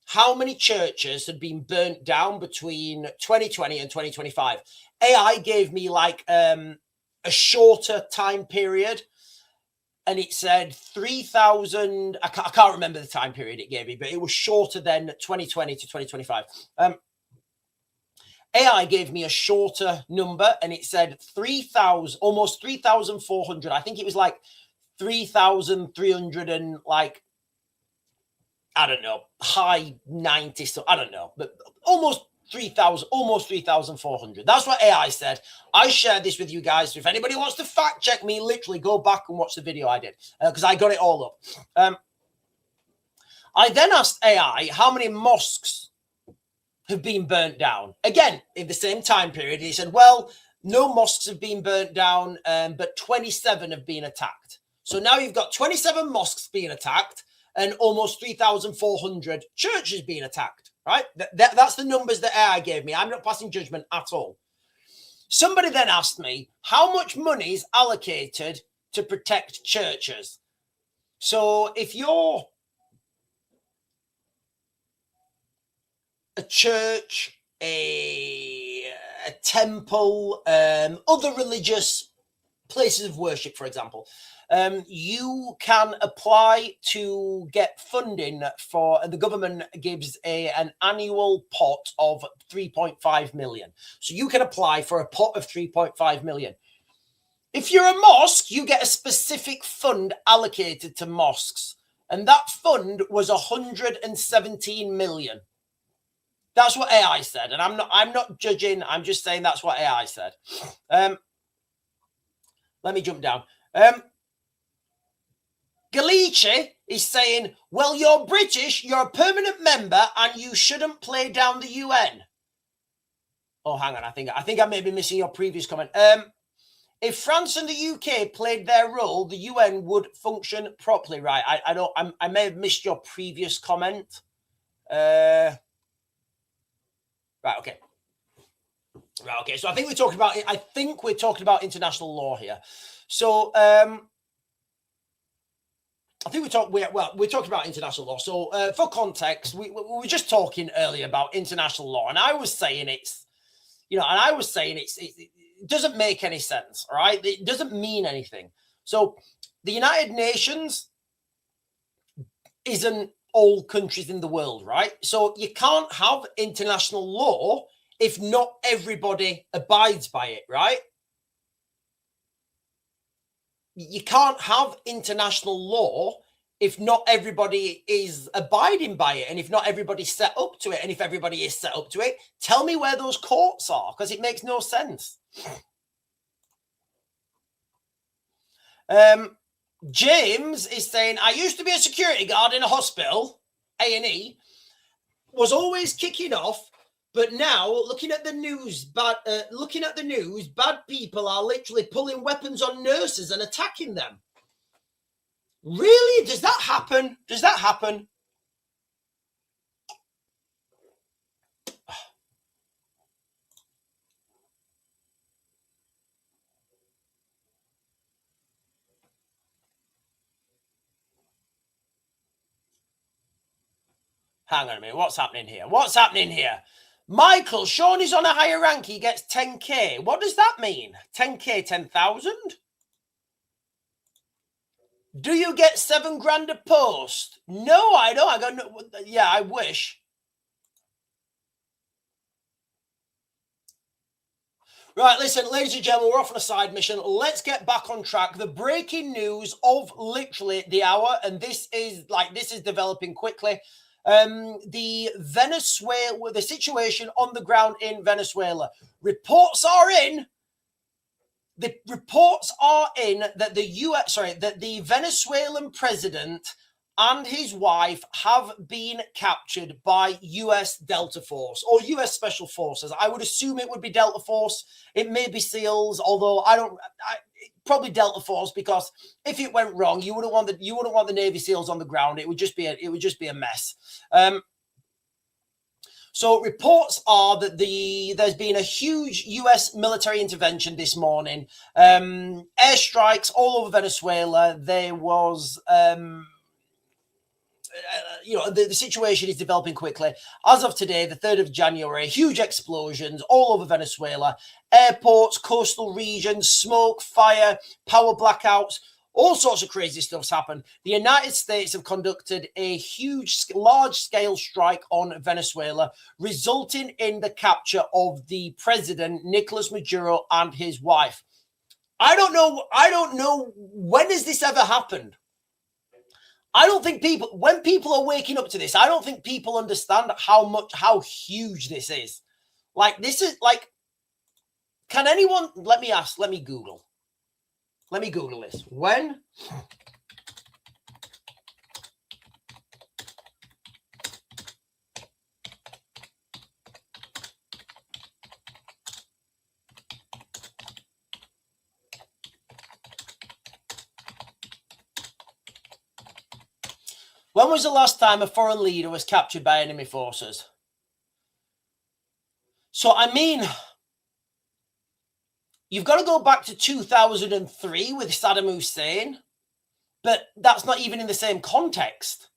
how many churches had been burnt down between 2020 and 2025. AI gave me like a shorter time period, and it said 3,000. I can't remember the time period it gave me, but it was shorter than 2020 to 2025. AI gave me a shorter number, and it said 3,000, almost 3,400. I think it was like 3,300 and like, I don't know, high 90s. So I don't know, but almost 3,000, almost 3,400. That's what AI said. I shared this with you guys. So if anybody wants to fact check me, literally go back and watch the video I did, because I got it all up. I then asked AI how many mosques have been burnt down. Again, in the same time period, he said, well, no mosques have been burnt down, but 27 have been attacked. So now you've got 27 mosques being attacked and almost 3,400 churches being attacked, right? That's the numbers that AI gave me. I'm not passing judgment at all. Somebody then asked me, how much money is allocated to protect churches? So if you're a church, a temple, other religious places of worship, for example, you can apply to get funding for, and the government gives an annual pot of 3.5 million. So you can apply for a pot of 3.5 million. If you're a mosque, you get a specific fund allocated to mosques, and that fund was 117 million. That's what AI said, and I'm not judging. I'm just saying that's what AI said. Let me jump down. Galici is saying, well, you're British, you're a permanent member, and you shouldn't play down the UN. Oh, hang on, I think I may be missing your previous comment. If France and the UK played their role, the UN would function properly, right? I may have missed your previous comment. Right, okay. Right, okay. So I think we're talking about international law here. So I think we're talking about international law. So for context, we were just talking earlier about international law, and I was saying it doesn't make any sense. All right, it doesn't mean anything. So the United Nations isn't all countries in the world, right? So you can't have international law if not everybody abides by it, right? You can't have international law if not everybody is abiding by it, and if not everybody's set up to it. And if everybody is set up to it, tell me where those courts are, because it makes no sense. James is saying, I used to be a security guard in a hospital, A&E, was always kicking off, but now looking at the news, bad people are literally pulling weapons on nurses and attacking them. Really? Does that happen? Does that happen? Hang on a minute. What's happening here? What's happening here? Michael, Sean is on a higher rank. He gets 10K. What does that mean? 10K, 10,000? Do you get 7 grand a post? No, I don't. I got no. Yeah, I wish. Right, listen, ladies and gentlemen, we're off on a side mission. Let's get back on track. The breaking news of literally the hour, and this is developing quickly. The situation on the ground in Venezuela. Reports are in that the Venezuelan president and his wife have been captured by US Delta Force or US Special Forces. I would assume it would be Delta Force. It may be SEALs, although probably Delta Force, because if it went wrong, you wouldn't want the Navy SEALs on the ground. It would just be a mess. So reports are that there's been a huge US military intervention this morning. Airstrikes all over Venezuela. There was the situation is developing quickly. As of today, the 3rd of January, huge explosions all over Venezuela. Airports, coastal regions, smoke, fire, power blackouts. All sorts of crazy stuff's happened. The United States have conducted a large-scale strike on Venezuela, resulting in the capture of the president, Nicolas Maduro, and his wife. I don't know when has this ever happened. I don't think when people are waking up to this, I don't think people understand how huge this is. Like, this is like, can anyone, let me Google this. When was the last time a foreign leader was captured by enemy forces? So, I mean, you've got to go back to 2003 with Saddam Hussein, but that's not even in the same context.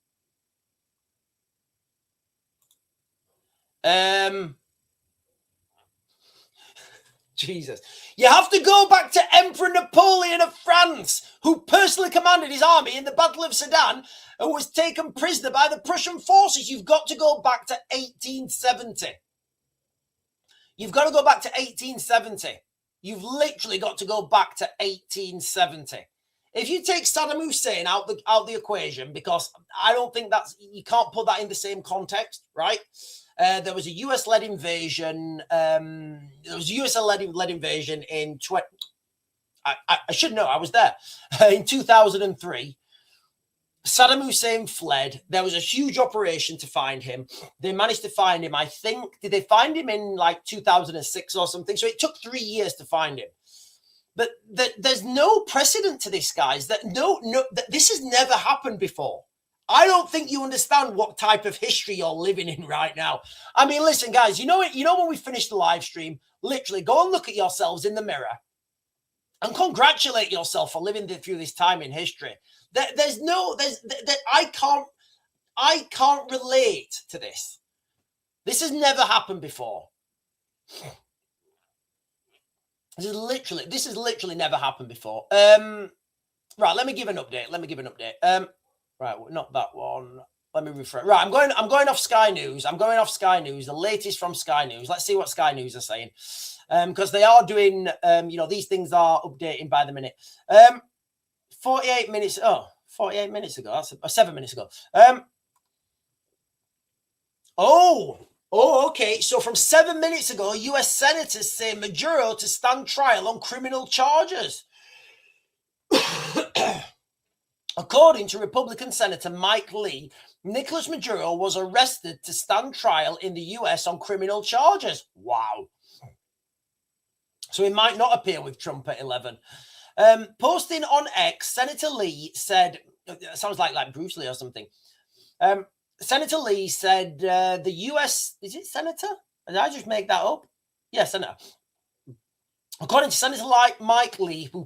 Jesus. You have to go back to Emperor Napoleon of France, who personally commanded his army in the Battle of Sedan and was taken prisoner by the Prussian forces. You've got to go back to 1870. You've got to go back to 1870. You've literally got to go back to 1870. If you take Saddam Hussein out the equation, because I don't think you can't put that in the same context, right? There was a US-led invasion. In I should know. I was there in 2003. Saddam Hussein fled. There was a huge operation to find him. They managed to find him. I think, did they find him in like 2006 or something? So it took 3 years to find him. But there's no precedent to this, guys. That this has never happened before. I don't think you understand what type of history you're living in right now. I mean, listen, guys, you know when we finish the live stream, literally go and look at yourselves in the mirror and congratulate yourself for living through this time in history. I can't relate to this. This has never happened before. This has literally never happened before. Right, let me give an update. Right, not that one. Let me refresh. Right, I'm going off Sky News. The latest from Sky News. Let's see what Sky News are saying. Because they are doing, these things are updating by the minute. 48 minutes ago. That's 7 minutes ago. Okay. So from 7 minutes ago, U.S. senators say Maduro to stand trial on criminal charges. According to Republican Senator Mike Lee, Nicolas Maduro was arrested to stand trial in the U.S. on criminal charges. Wow. So he might not appear with Trump at 11. Posting on X, Senator Lee said, it sounds like Bruce Lee or something. Senator Lee said the U.S., is it Senator? Did I just make that up? Yes, Senator. According to Senator Mike Lee, who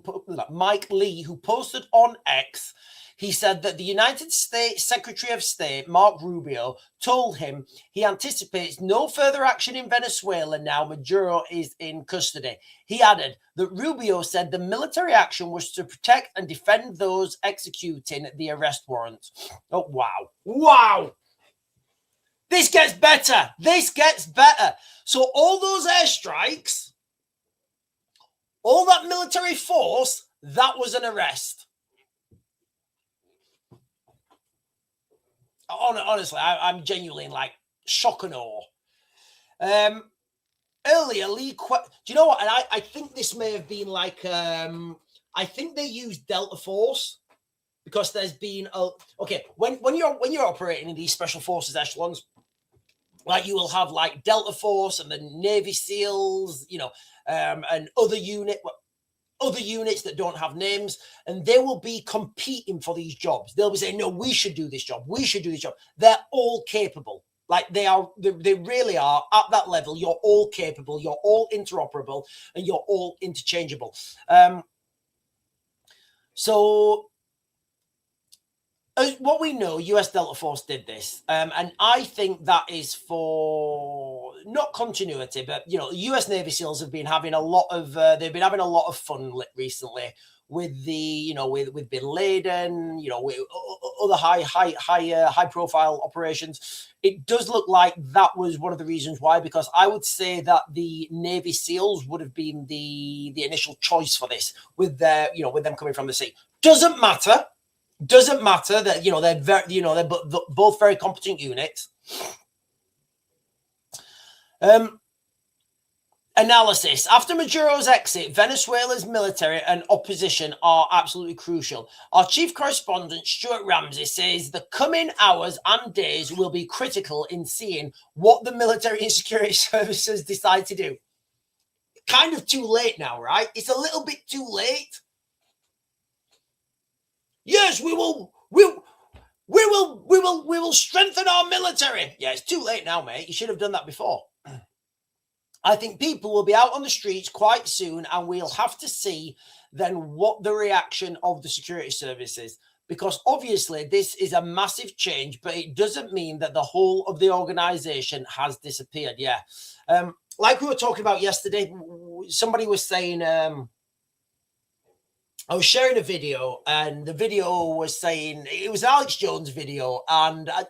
posted on X, he said that the United States Secretary of State, Mark Rubio, told him he anticipates no further action in Venezuela now Maduro is in custody. He added that Rubio said the military action was to protect and defend those executing the arrest warrant. Oh, wow. Wow. This gets better. So all those airstrikes, all that military force, that was an arrest. Honestly, I'm genuinely in like shock and awe. Earlier, Lee, do you know what? And I think this may have been like, I think they used Delta Force because there's been when you're operating in these special forces echelons, like you will have like Delta Force and the Navy SEALs, and other units that don't have names, and they will be competing for these jobs. They'll be saying, no, we should do this job. They're all capable. Like they really are at that level. You're all capable, you're all interoperable, and you're all interchangeable. So what we know, US Delta Force did this, and I think that is for not continuity, but US Navy SEALs have been having a lot of fun recently with the with Bin Laden, with other high profile operations. It does look like that was one of the reasons why, because I would say that the Navy SEALs would have been the initial choice for this, with their with them coming from the sea. Doesn't matter that they're very they're both very competent units. Analysis. After Maduro's exit, Venezuela's military and opposition are absolutely crucial. Our chief correspondent, Stuart Ramsey, says the coming hours and days will be critical in seeing what the military and security services decide to do. Kind of too late now, right? It's a little bit too late. Yes, we will strengthen our military. Yeah, it's too late now, mate. You should have done that before. I think people will be out on the streets quite soon, and we'll have to see then what the reaction of the security service is, because obviously this is a massive change, but it doesn't mean that the whole of the organization has disappeared. Yeah. Like we were talking about yesterday, somebody was saying, I was sharing a video, and the video was saying it was an Alex Jones video, and I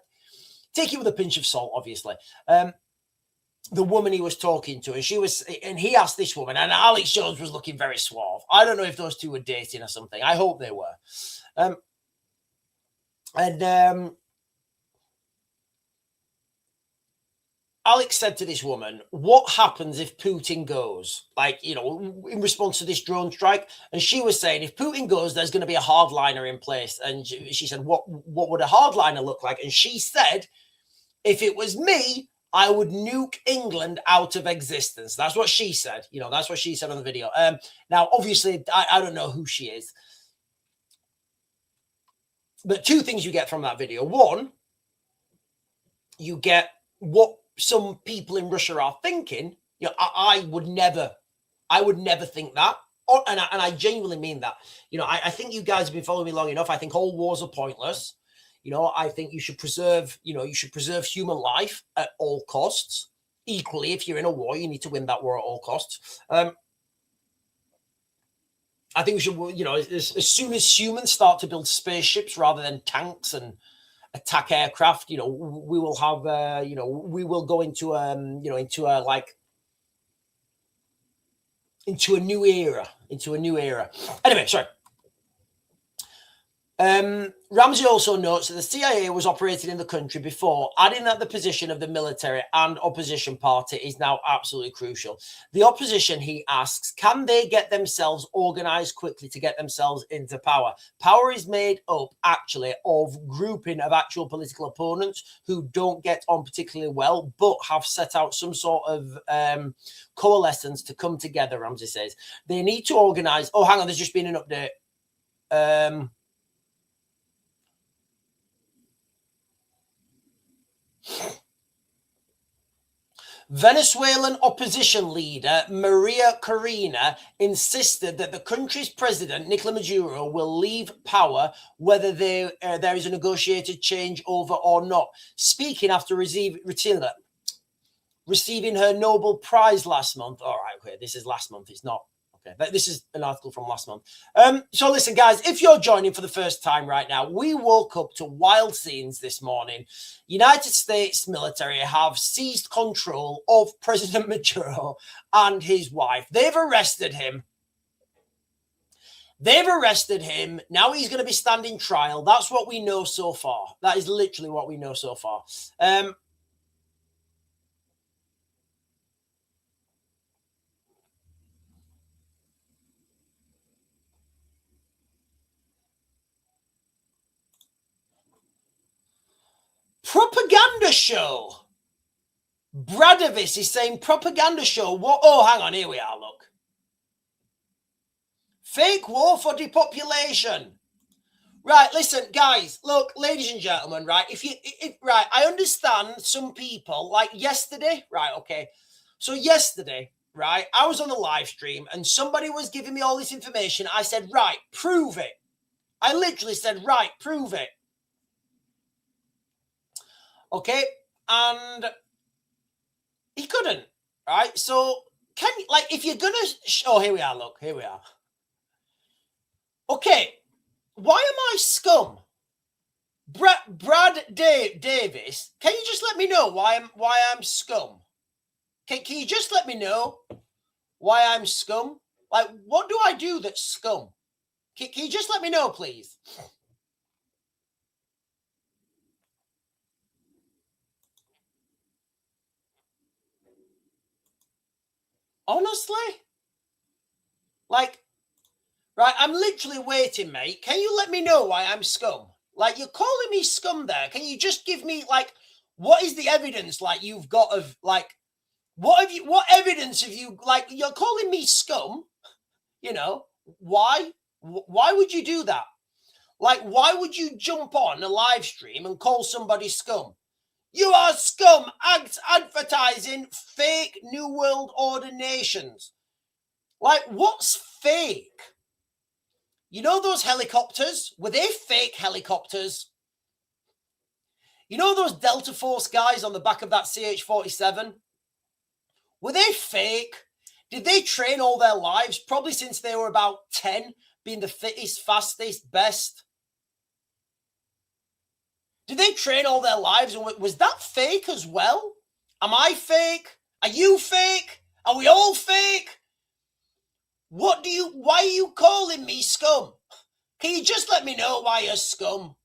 take it with a pinch of salt, obviously. The woman he was talking to, and he asked this woman, and Alex Jones was looking very suave. I don't know if those two were dating or something. I hope they were. Alex said to this woman, what happens if Putin goes? Like, you know, in response to this drone strike. And she was saying, if Putin goes, there's going to be a hardliner in place. And she said, what would a hardliner look like? And she said, if it was me, I would nuke England out of existence. That's what she said. You know, that's what she said on the video. Now, obviously, I don't know who she is. But two things you get from that video. One, you get what some people in Russia are thinking. You know, I would never think that. And I genuinely mean that. You know, I think you guys have been following me long enough. I think all wars are pointless. You know, I think you should preserve human life at all costs. Equally, if you're in a war, you need to win that war at all costs. I think we should, you know, as soon as humans start to build spaceships rather than tanks and attack aircraft, you know, we will have, you know, we will go into, you know, into a new era. Anyway, sorry. Ramsey also notes that the CIA was operating in the country before, adding that the position of the military and opposition party is now absolutely crucial. The opposition, he asks, can they get themselves organized quickly to get themselves into power? Power is made up, actually, of grouping of actual political opponents who don't get on particularly well, but have set out some sort of coalescence to come together, Ramsey says. They need to organize. Oh, hang on, there's just been an update. Venezuelan opposition leader Maria Corina insisted that the country's president, Nicolas Maduro, will leave power whether there is a negotiated changeover or not. Speaking after receiving her Nobel Prize last month. All right, okay, this is last month. It's not. Okay, this is an article from last month. So listen, guys, if you're joining for the first time right now, we woke up to wild scenes this morning. United States military have seized control of President Maduro and his wife. They've arrested him. Now he's going to be standing trial. That's what we know so far. That is literally what we know so far. Propaganda show. Bradavis is saying propaganda show. What? Oh, hang on. Here we are. Look. Fake war for depopulation. Right. Listen, guys. Look, ladies and gentlemen. Right. Right. I understand some people like yesterday. Right. Okay. So yesterday, right, I was on the live stream and somebody was giving me all this information. I said, right, prove it. I literally said, right, prove it. Okay, and he couldn't, right? So, can you, like, if you're gonna, oh, here we are, look, here we are. Okay, why am I scum? Brad Davis, can you just let me know why I'm scum? Can you just let me know why I'm scum? Like, what do I do that's scum? Can you just let me know, please? Honestly? Like, right, I'm literally waiting, mate. Can you let me know why I'm scum? Like, you're calling me scum there. Can you just give me, like, what is the evidence, like, you've got of, like, what evidence have you, like, you're calling me scum, you know? Why? Why would you do that? Like, why would you jump on a live stream and call somebody scum? You are scum, advertising fake New World Order nations. Like, what's fake? You know those helicopters? Were they fake helicopters? You know those Delta Force guys on the back of that CH-47? Were they fake? Did they train all their lives? Probably since they were about 10, being the fittest, fastest, best. Did they train all their lives? And was that fake as well? Am I fake? Are you fake? Are we all fake? Why are you calling me scum? Can you just let me know why you're scum?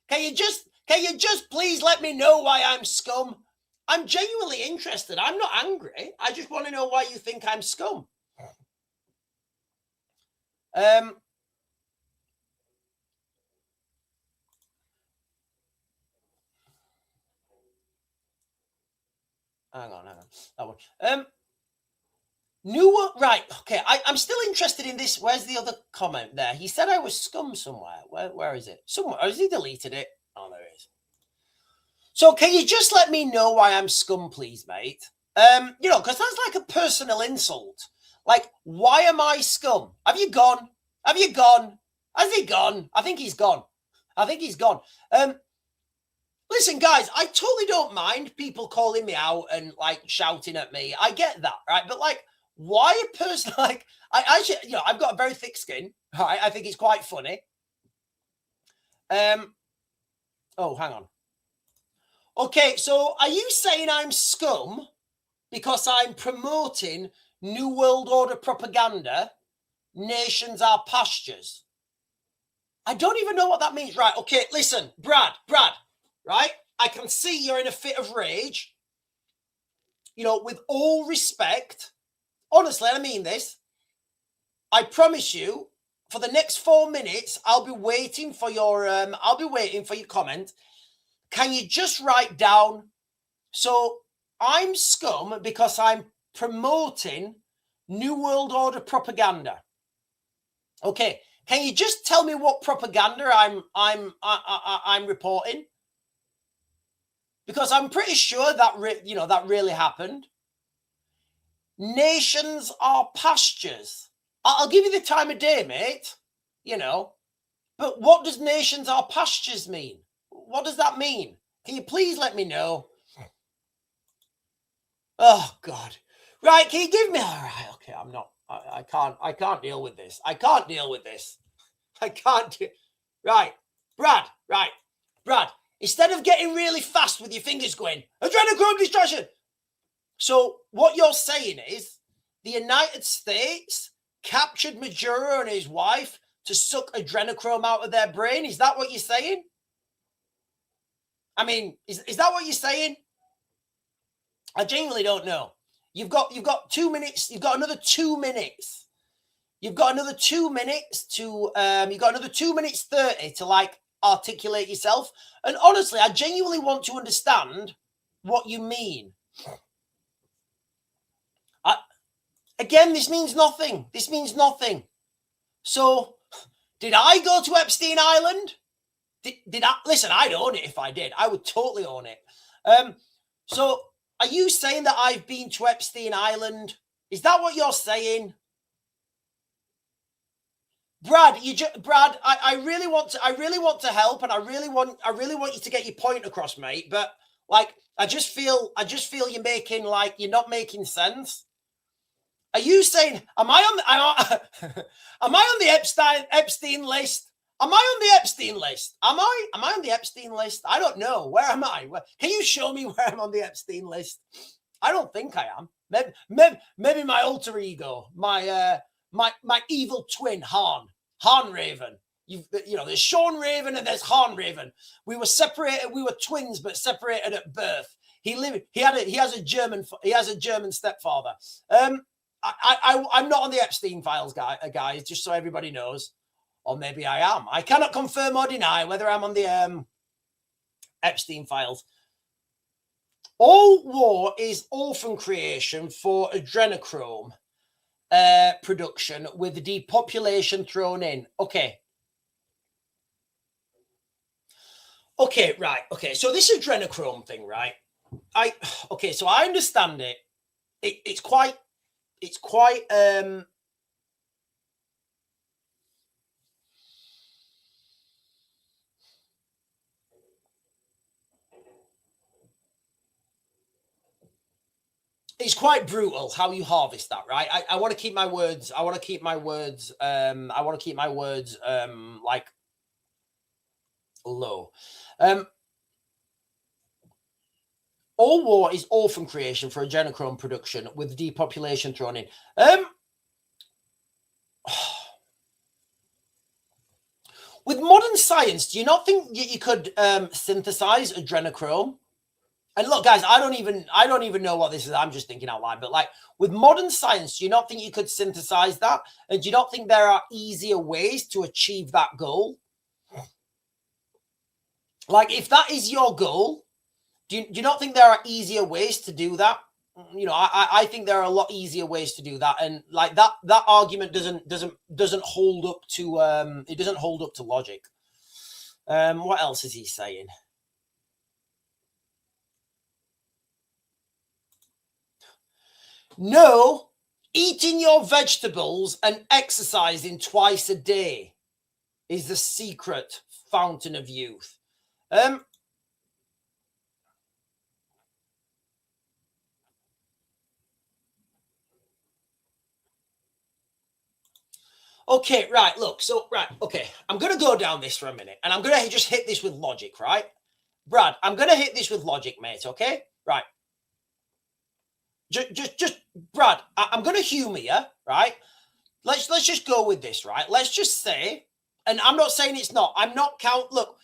Can you just please let me know why I'm scum? I'm genuinely interested. I'm not angry. I just want to know why you think I'm scum. Hang on. That one. Right. Okay. I'm still interested in this. Where's the other comment there? He said I was scum somewhere. Where is it? Somewhere. Or has he deleted it? Oh, there it is. So can you just let me know why I'm scum, please, mate? You know, because that's like a personal insult. Like, why am I scum? Have you gone? Have you gone? Has he gone? I think he's gone. I think he's gone. Listen, guys, I totally don't mind people calling me out and like shouting at me. I get that, right? But like, why a person like I should, you know, I've got a very thick skin. Right? I think it's quite funny. Oh, hang on. Okay, so are you saying I'm scum because I'm promoting New World Order propaganda? Nations are pastures. I don't even know what that means. Right, okay, listen, Brad, right? I can see you're in a fit of rage. You know, with all respect, honestly, I mean this. I promise you, for the next 4 minutes, I'll be waiting for your comment. Can you just write down? So I'm scum because I'm promoting New World Order propaganda. Okay, can you just tell me what propaganda I'm reporting? Because I'm pretty sure that that really happened. Nations are pastures. I'll give you the time of day, mate. You know, but what does nations are pastures mean? What does that mean? Can you please let me know? Oh God! Right? Can you give me? All right. Okay. I'm not. I can't. I can't deal with this. I can't deal with this. I can't. Right, Brad. Right, Brad. Instead of getting really fast with your fingers going, adrenochrome destruction. So what you're saying is the United States captured Maduro and his wife to suck adrenochrome out of their brain. Is that what you're saying? I mean, is that what you're saying? I genuinely don't know. You've got 2 minutes. You've got another 2 minutes. You've got another 2 minutes to you've got another 2 minutes 30 to like articulate yourself. And honestly, I genuinely want to understand what you mean. Again, this means nothing. This means nothing. So, did I go to Epstein Island? Did I? Listen, I'd own it if I did. I would totally own it. So, are you saying that I've been to Epstein Island? Is that what you're saying? Brad, Brad, I really want to help, and I really want you to get your point across, mate. But like, I just feel you're not making sense. Are you saying am I on the Epstein list? Am I on the Epstein list? Am I on the Epstein list? I don't know. Where am I? Can you show me where I'm on the Epstein list? I don't think I am. Maybe my alter ego, my evil twin, Han Raven. You know, there's Sean Raven and there's Han Raven. We were separated. We were twins, but separated at birth. He has a German stepfather. I'm not on the Epstein files, guys. Just so everybody knows, or maybe I am. I cannot confirm or deny whether I'm on the Epstein files. All war is orphan creation for adrenochrome production with depopulation thrown in. Okay, right. Okay, so this adrenochrome thing, right? So I understand it. It's quite it's quite brutal how you harvest that, right? I want to keep my words. I want to keep my words. Like low. All war is orphan creation for adrenochrome production with depopulation thrown in. With modern science, do you not think you could synthesize adrenochrome? And look, guys, I don't even know what this is. I'm just thinking out loud. But like with modern science, do you not think you could synthesize that? And do you not think there are easier ways to achieve that goal? Like if that is your goal, do you not think there are easier ways to do that? You know, I think there are a lot easier ways to do that, and like that argument doesn't hold up to it doesn't hold up to logic. What else is he saying? No, eating your vegetables and exercising twice a day is the secret fountain of youth. Okay, right, look, so, right, okay, I'm going to go down this for a minute, and I'm going to just hit this with logic, right? Brad, I'm going to hit this with logic, mate, okay? Right. Just, Brad, I'm going to humor you, right? Let's just go with this, right? Let's just say, and I'm not saying it's not, I'm not look,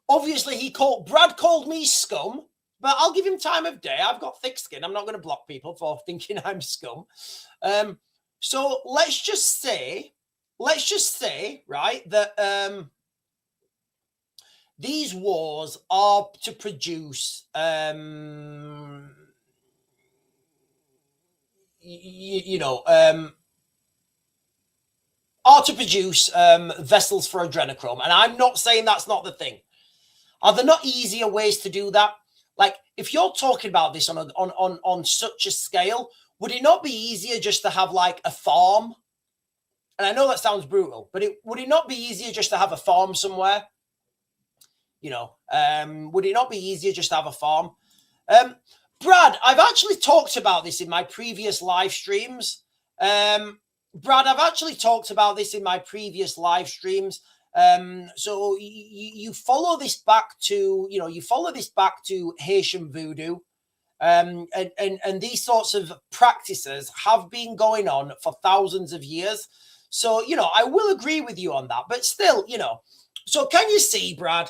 obviously Brad called me scum, but I'll give him time of day. I've got thick skin. I'm not going to block people for thinking I'm scum. So let's just say, right, that these wars are to produce, are to produce vessels for adrenochrome. And I'm not saying that's not the thing. Are there not easier ways to do that? Like, if you're talking about this on such a scale, would it not be easier just to have like a farm? And I know that sounds brutal, but would it not be easier just to have a farm somewhere? You know, would it not be easier just to have a farm? Brad, I've actually talked about this in my previous live streams. Brad, I've actually talked about this in my previous live streams. So you follow this back to, Haitian voodoo. And these sorts of practices have been going on for thousands of years. So, I will agree with you on that, but still, so can you see, Brad?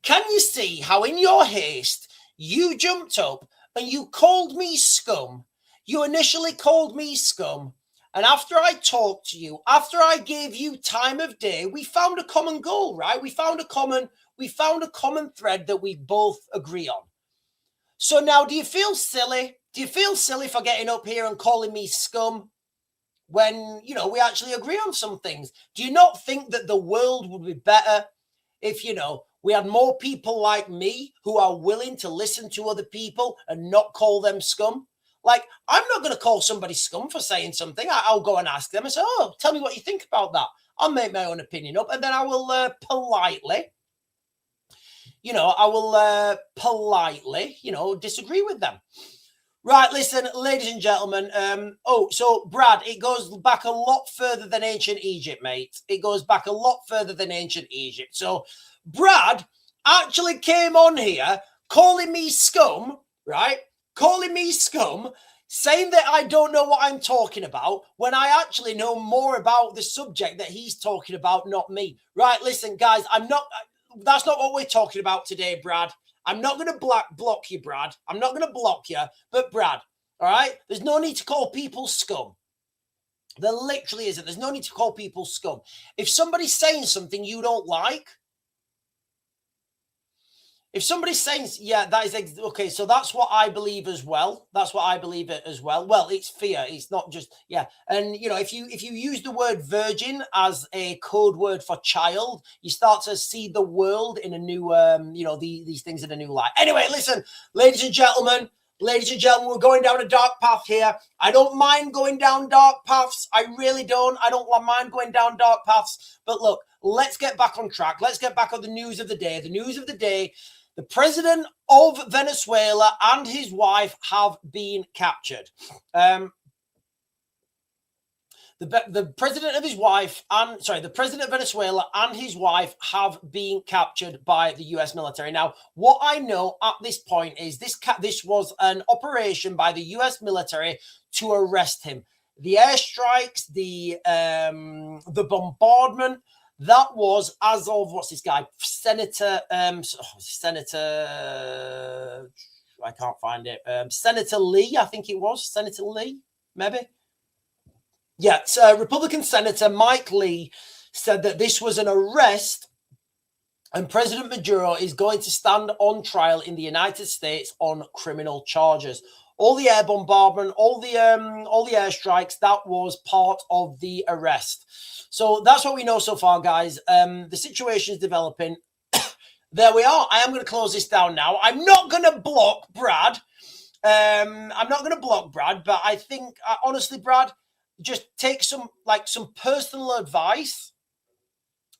Can you see how in your haste, you jumped up and you called me scum? You initially called me scum. And after I talked to you, after I gave you time of day, we found a common goal, right? We found a common thread that we both agree on. So now, do you feel silly? Do you feel silly for getting up here and calling me scum when, we actually agree on some things? Do you not think that the world would be better if, we had more people like me who are willing to listen to other people and not call them scum? Like, I'm not going to call somebody scum for saying something. I'll go and ask them and say, oh, tell me what you think about that. I'll make my own opinion up, and then I will politely, disagree with them. Right, listen, ladies and gentlemen. So Brad, it goes back a lot further than ancient Egypt, mate. It goes back a lot further than ancient Egypt. So Brad actually came on here calling me scum, right? Calling me scum, saying that I don't know what I'm talking about when I actually know more about the subject that he's talking about, not me. Right, listen, guys, that's not what we're talking about today, Brad. I'm not going to block you, Brad. I'm not going to block you. But, Brad, all right, there's no need to call people scum. There literally isn't. There's no need to call people scum. If somebody's saying something you don't like, if somebody's saying, yeah, that is okay, so that's what I believe as well. That's what I believe it as well. Well, it's fear. It's not just, yeah. And, if you use the word virgin as a code word for child, you start to see the world in a new, these things in a new light. Anyway, listen, ladies and gentlemen, we're going down a dark path here. I don't mind going down dark paths. I really don't. I don't mind going down dark paths. But look, let's get back on track. Let's get back on the news of the day. The news of the day: the president of Venezuela and his wife have been captured. The president of Venezuela and his wife have been captured by the U.S. military. Now, what I know at this point is this was an operation by the U.S. military to arrest him. The airstrikes, the bombardment, That was as of, what's this guy? Senator, I can't find it. Senator Lee, I think it was. Senator Lee, maybe. Yeah, so Republican Senator Mike Lee said that this was an arrest and President Maduro is going to stand on trial in the United States on criminal charges. All the air bombardment, all the airstrikes, that was part of the arrest. So that's what we know so far, guys. The situation is developing. There we are. I am going to close this down now. I'm not going to block Brad. But I think, honestly, Brad, just take some personal advice.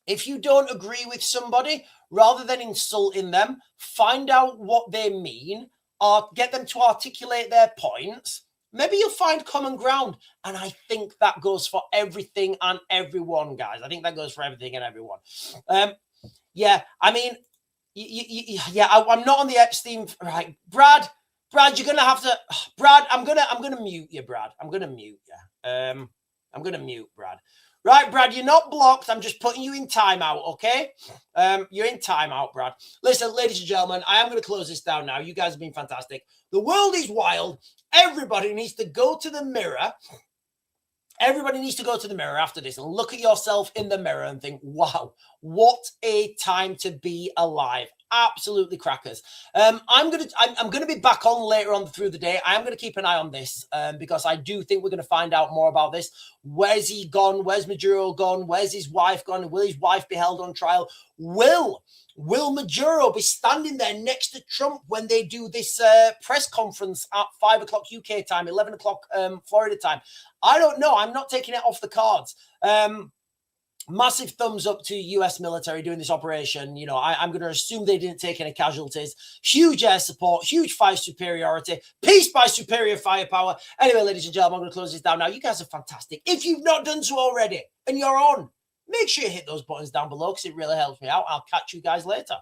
If you don't agree with somebody, rather than insulting them, find out what they mean, or get them to articulate their points. Maybe you'll find common ground. And I think that goes for everything and everyone, guys. I think that goes for everything and everyone. Yeah, I mean, I'm not on the Epstein, right? Brad, you're gonna have to. Brad, I'm gonna mute you, Brad. I'm gonna mute you. I'm gonna mute Brad. Right, Brad, you're not blocked. I'm just putting you in timeout, okay? You're in timeout, Brad. Listen, ladies and gentlemen, I am going to close this down now. You guys have been fantastic. The world is wild. Everybody needs to go to the mirror. Everybody needs to go to the mirror after this and look at yourself in the mirror and think, wow, what a time to be alive. Absolutely crackers. I'm gonna be back on later on through the day. I am gonna keep an eye on this because I do think we're gonna find out more about this. Where's he gone? Where's Maduro gone? Where's his wife gone? Will his wife be held on trial? Will Maduro be standing there next to Trump when they do this press conference at 5 o'clock UK time, 11 o'clock Florida time? I don't know. I'm not taking it off the cards. Massive thumbs up to US military doing this operation. You know, I'm going to assume they didn't take any casualties. Huge air support, huge fire superiority, peace by superior firepower. Anyway, ladies and gentlemen, I'm going to close this down now. You guys are fantastic. If you've not done so already and you're on, make sure you hit those buttons down below because it really helps me out. I'll catch you guys later.